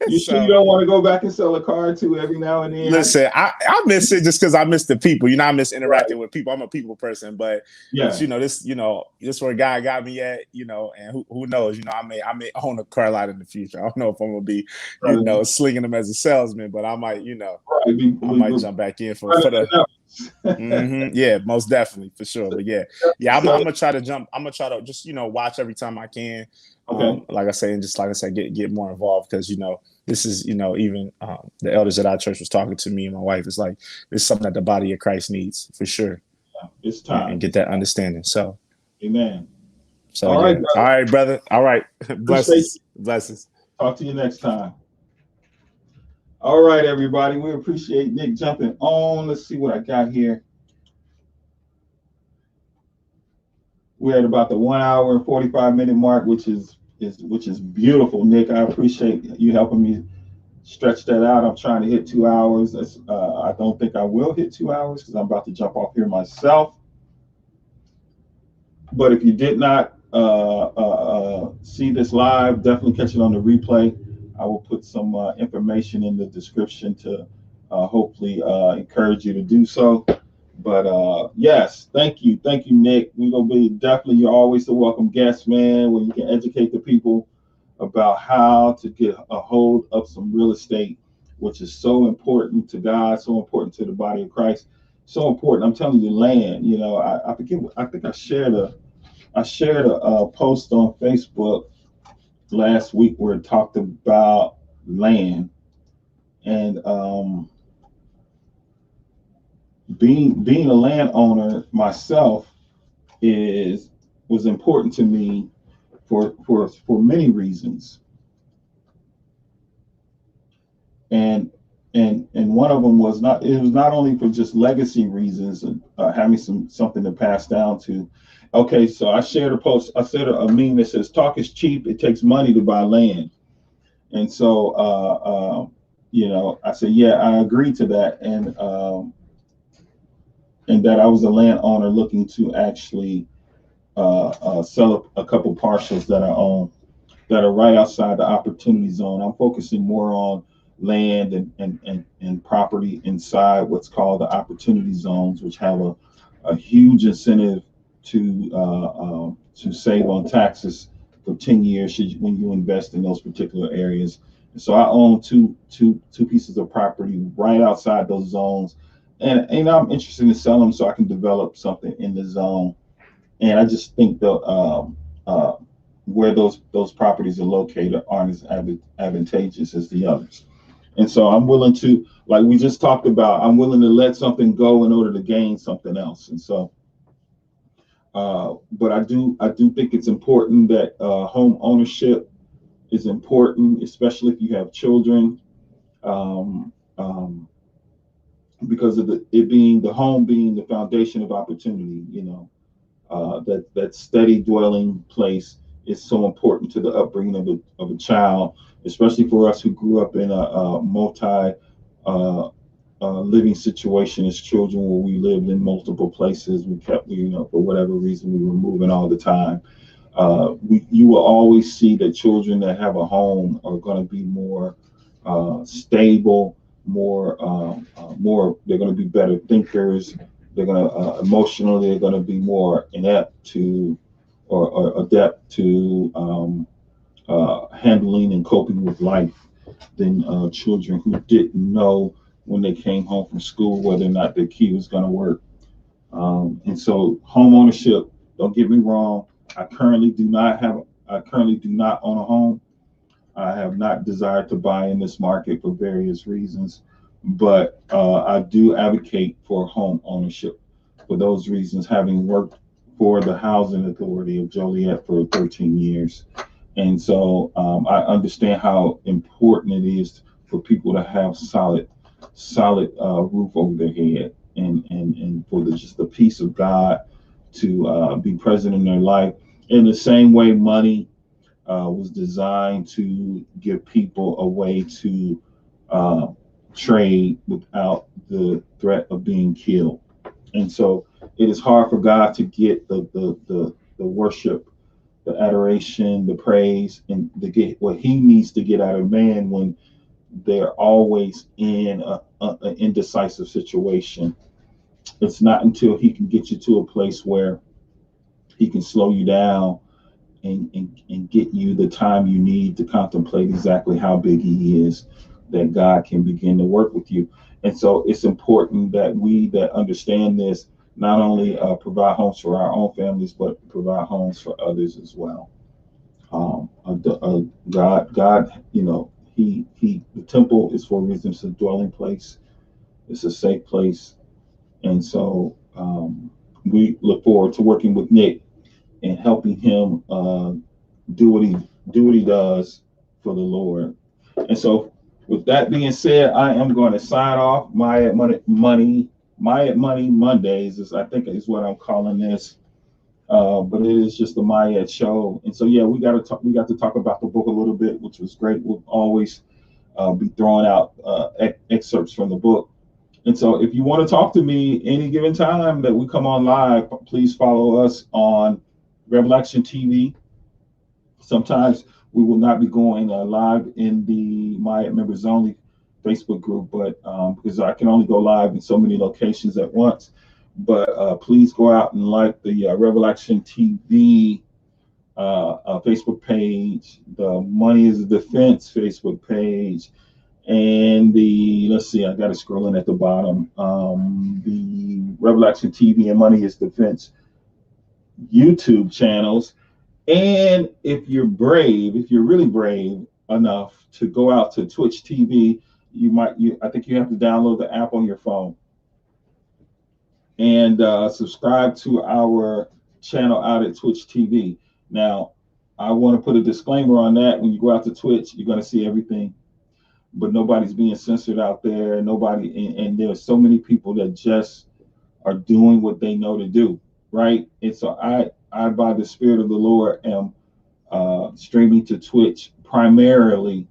you sure you so don't want to go back and sell a car too every now and then? listen, I miss it just because I miss the people. You know, I miss Right. interacting with people. I'm a people person, but Yeah. you know this where God got me at. You know, and who knows? You know, I may own a car lot in the future. I don't know if I'm gonna be, you Right. know, slinging them as a salesman, but I might, you know, I We might jump back in for running the. the numbers. Yeah, most definitely for sure. But yeah, So, I'm gonna try to jump. I'm gonna try to just watch every time I can. okay. Like I say, and just like I said, get more involved because this is even the elders at our church was talking to me and my wife. It's like this is something that the body of Christ needs for sure, It's and time. get It's that time. understanding. Amen. So All right, yeah, all brother. right, brother. All right, Appreciate blessings, you. blessings. Talk to you next time. All right, everybody. We appreciate Nick jumping on. Let's see what I got here. We're at about the 1 hour and 45 minute mark, which is beautiful, Nick. I appreciate you helping me stretch that out. I'm trying to hit 2 hours. I don't think I will hit 2 hours because I'm about to jump off here myself. But if you did not see this live, definitely catch it on the replay. I will put some information in the description to hopefully encourage you to do so. But yes, thank you, Nick. We're gonna be definitely. You're always the welcome guest, man. Where you can educate the people about how to get a hold of some real estate, which is so important to God, so important to the body of Christ, so important. I'm telling you, land. You know, I forget. I think I shared a post on Facebook last week where it talked about land and being a landowner myself is was important to me for many reasons, and and one of them was not it was not only for just legacy reasons and having something to pass down to. Okay, so I shared a post. I said a meme that says talk is cheap, it takes money to buy land. And so, you know, I said, yeah, I agree to that, and that I was a landowner looking to actually sell a couple parcels that I own that are right outside the opportunity zone. I'm focusing more on land and property inside what's called the opportunity zones, which have a huge incentive to save on taxes for 10 years when you invest in those particular areas. And so I own two pieces of property right outside those zones, and I'm interested in selling them so I can develop something in the zone. And I just think the uh, where those properties are located aren't as advantageous as the others. And so I'm willing to, like we just talked about, I'm willing to let something go in order to gain something else. And so, but I do think it's important that home ownership is important, especially if you have children, um, um, because of it being the home being the foundation of opportunity. You know, that steady dwelling place is so important to the upbringing of a child, especially for us who grew up in a multi uh, living situation as children where we lived in multiple places. We kept, you know, for whatever reason, we were moving all the time. You will always see that children that have a home are going to be more stable, more. They're going to be better thinkers. They're going to emotionally. They're going to be more inept to or adept to handling and coping with life than children who didn't know when they came home from school whether or not their key was going to work. And so home ownership, don't get me wrong, I currently do not own a home. I have not desired to buy in this market for various reasons, but I do advocate for home ownership for those reasons, having worked for the Housing Authority of Joliet for 13 years. And so I understand how important it is for people to have solid roof over their head, and for just the peace of God to be present in their life. In the same way, money was designed to give people a way to uh, trade without the threat of being killed. And so it is hard for God to get the worship, the adoration, the praise, and to get what He needs to get out of man when they're always in an indecisive situation. It's not until He can get you to a place where He can slow you down and get you the time you need to contemplate exactly how big He is, that God can begin to work with you. And so it's important that we that understand this not only provide homes for our own families, but provide homes for others as well. God, the temple is for a reason. It's a dwelling place. It's a safe place. And so we look forward to working with Nick and helping him do what he does for the Lord. And so, with that being said, I am going to sign off. My Money Mondays is, I think, is what I'm calling this. But it is just the M.I.A.D Show. And so, yeah, we got to talk about the book a little bit, which was great. We'll always be throwing out excerpts from the book. And so, if you want to talk to me any given time that we come on live, please follow us on Revelation TV. Sometimes we will not be going live in the M.I.A.D Members Only Facebook group, but because I can only go live in so many locations at once. But please go out and like the Revelation TV Facebook page, the Money is a Defense Facebook page, and let's see, I got it scrolling at the bottom, the Revelation TV and Money is Defense YouTube channels. And if you're really brave enough to go out to Twitch TV, I think you have to download the app on your phone and subscribe to our channel out at Twitch TV. Now, I want to put a disclaimer on that. When you go out to Twitch, you're going to see everything, but nobody's being censored out there. And there's so many people that just are doing what they know to do, right? And so I by the Spirit of the Lord, am streaming to Twitch primarily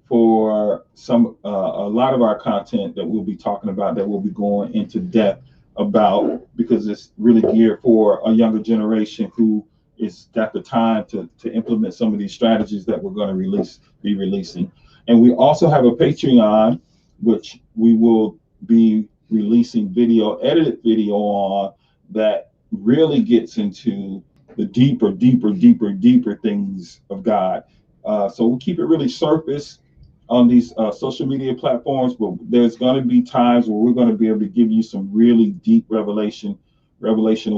for a lot of our content that we'll be talking about, that we'll be going into depth about, because it's really geared for a younger generation who is got the time to implement some of these strategies that we're going to be releasing. And we also have a Patreon, which we will be releasing edited video on, that really gets into the deeper things of God. So we'll keep it really surface on these social media platforms, but there's going to be times where we're going to be able to give you some really deep revelational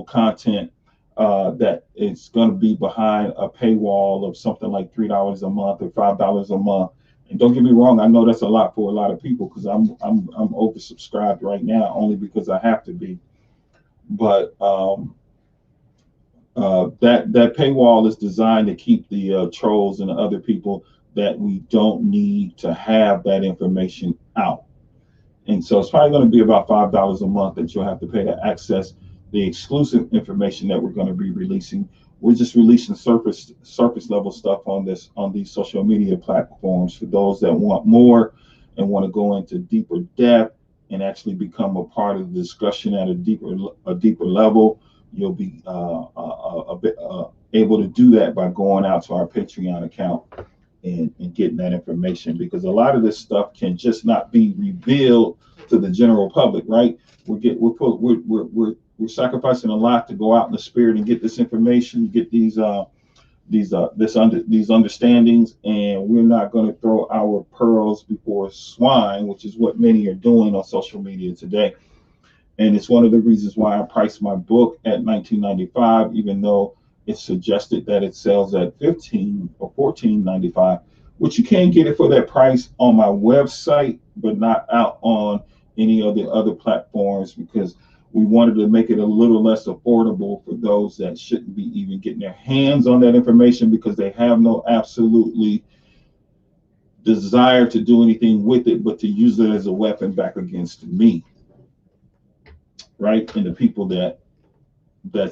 content that is going to be behind a paywall of something like $3 a month or $5 a month. And don't get me wrong, I know that's a lot for a lot of people, because I'm oversubscribed right now, only because I have to be. But that paywall is designed to keep the trolls and the other people that we don't need to have that information out. And so it's probably going to be about $5 a month that you'll have to pay to access the exclusive information that we're going to be releasing. We're just releasing surface level stuff on these social media platforms. For those that want more and want to go into deeper depth and actually become a part of the discussion at a deeper level, you'll be able to do that by going out to our Patreon account and getting that information, because a lot of this stuff can just not be revealed to the general public, right? We're sacrificing a lot to go out in the spirit and get this information, get these understandings, and we're not going to throw our pearls before swine, which is what many are doing on social media today. And it's one of the reasons why I priced my book at $19.95, even though it's suggested that it sells at $15 or $14.95, which you can get it for that price on my website, but not out on any of the other platforms, because we wanted to make it a little less affordable for those that shouldn't be even getting their hands on that information, because they have no absolutely desire to do anything with it, but to use it as a weapon back against me, right? And the people that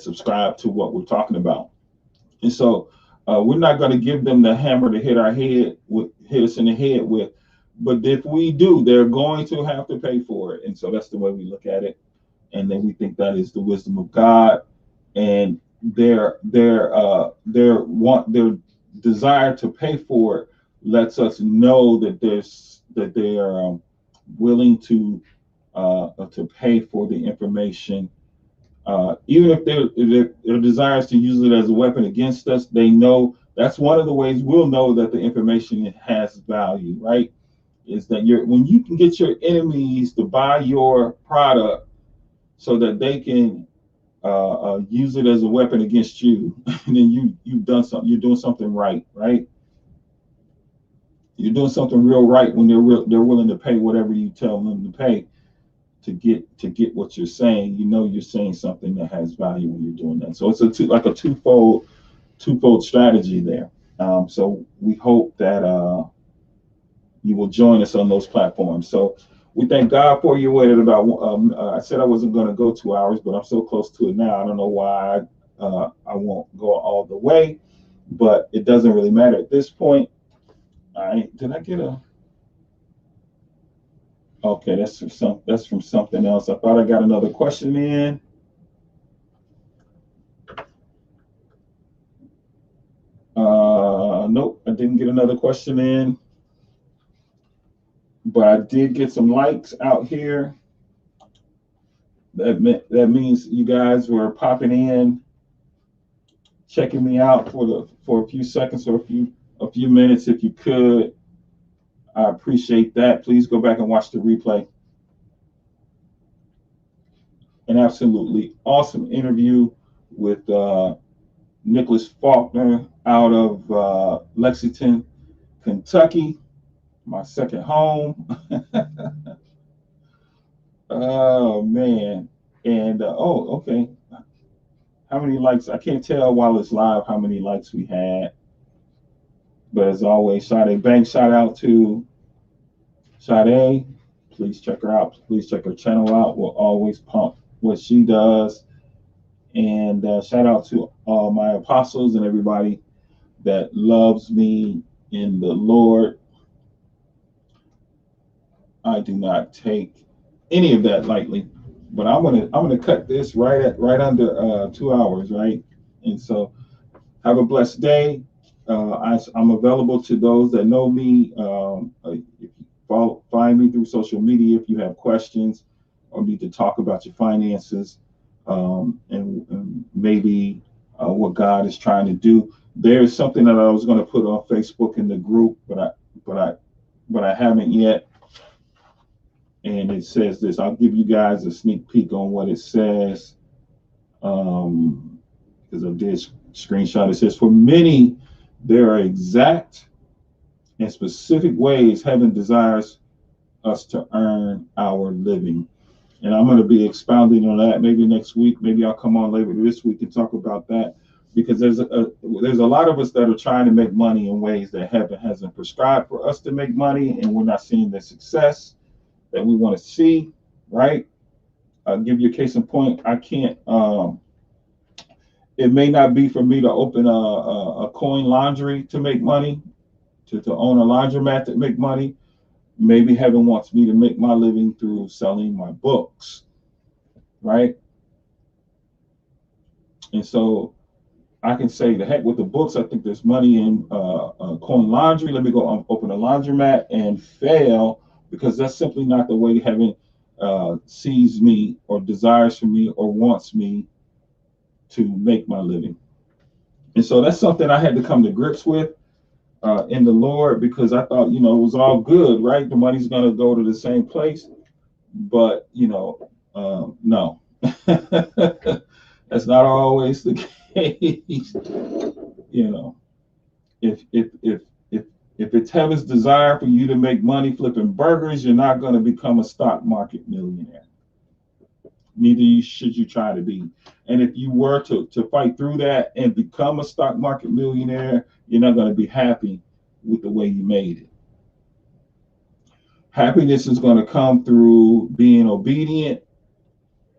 subscribe to what we're talking about. And so we're not going to give them the hammer to hit us in the head with. But if we do, they're going to have to pay for it. And so that's the way we look at it. And then we think that is the wisdom of God. And their desire to pay for it lets us know that they are willing to pay for the information. Even if their desires to use it as a weapon against us, they know that's one of the ways we'll know that the information has value, right? Is that when you can get your enemies to buy your product so that they can use it as a weapon against you, and then you've done something. You're doing something right, right? You're doing something real right when they're willing to pay whatever you tell them to pay to get what you're saying. You know you're saying something that has value when you're doing that. So it's like a twofold strategy there. So we hope that you will join us on those platforms. So we thank God for you. Waited about. I said I wasn't going to go 2 hours, but I'm so close to it now. I don't know why I won't go all the way, but it doesn't really matter at this point. All right. Did I get a? Okay, that's from something else. I thought I got another question in. Nope, I didn't get another question in, but I did get some likes out here. That means you guys were popping in, checking me out for a few seconds or a few minutes if you could. I appreciate that. Please go back and watch the replay. An absolutely awesome interview with Nicholas Faulkner out of Lexington, Kentucky, my second home. Oh man. And okay. How many likes? I can't tell while it's live how many likes we had. But as always, Sade Banks, shout out to Sade. Please check her out. Please check her channel out. We'll always pump what she does. And shout out to all my apostles and everybody that loves me in the Lord. I do not take any of that lightly. But I'm gonna cut this right under 2 hours, right? And so have a blessed day. I'm available to those that know me. If you find me through social media if you have questions or need to talk about your finances, and maybe what God is trying to do. There's something that I was going to put on Facebook in the group, but I haven't yet. And it says this. I'll give you guys a sneak peek on what it says, because I did screenshot. It says, for many, there are exact and specific ways heaven desires us to earn our living. And I'm going to be expounding on that maybe next week. Maybe I'll come on later this week and talk about that, because there's a lot of us that are trying to make money in ways that heaven hasn't prescribed for us to make money, and we're not seeing the success that we want to see, right? I'll give you a case in point. I can't, it may not be for me to open a coin laundry to make money, to own a laundromat to make money. Maybe heaven wants me to make my living through selling my books, right? And so I can say, the heck with the books. I think there's money in coin laundry. Let me go open a laundromat and fail, because that's simply not the way heaven sees me or desires for me or wants me to make my living. And so that's something I had to come to grips with in the Lord, because I thought, it was all good, right? The money's going to go to the same place. But, no, that's not always the case. If it's heaven's desire for you to make money flipping burgers, you're not going to become a stock market millionaire. Neither should you try to be. And if you were to fight through that and become a stock market millionaire, you're not going to be happy with the way you made it. Happiness is going to come through being obedient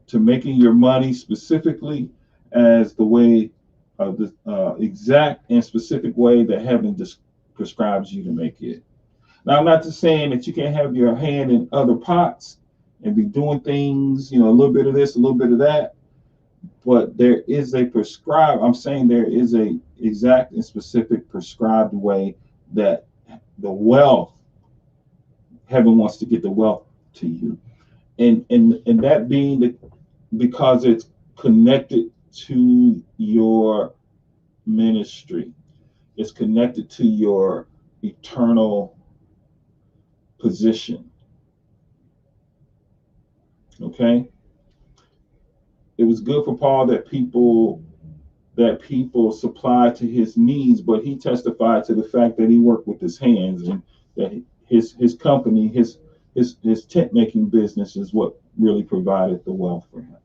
to making your money specifically as the way of the exact and specific way that heaven prescribes you to make it. Now, I'm not just saying that you can't have your hand in other pots and be doing things, a little bit of this, a little bit of that, but there is a prescribed, I'm saying there is a exact and specific prescribed way that the wealth, heaven wants to get the wealth to you. And that being because it's connected to your ministry. It's connected to your eternal position. Okay? It was good for Paul that people supplied to his needs, but he testified to the fact that he worked with his hands, and that his company, his tent making business is what really provided the wealth for him.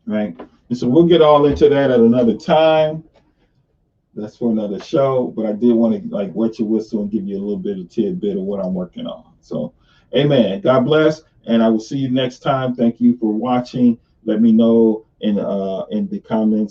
Right? And so we'll get all into that at another time. That's for another show, but I did want to wet your whistle and give you a little bit of tidbit of what I'm working on. So, amen. God bless, and I will see you next time. Thank you for watching. Let me know in the comments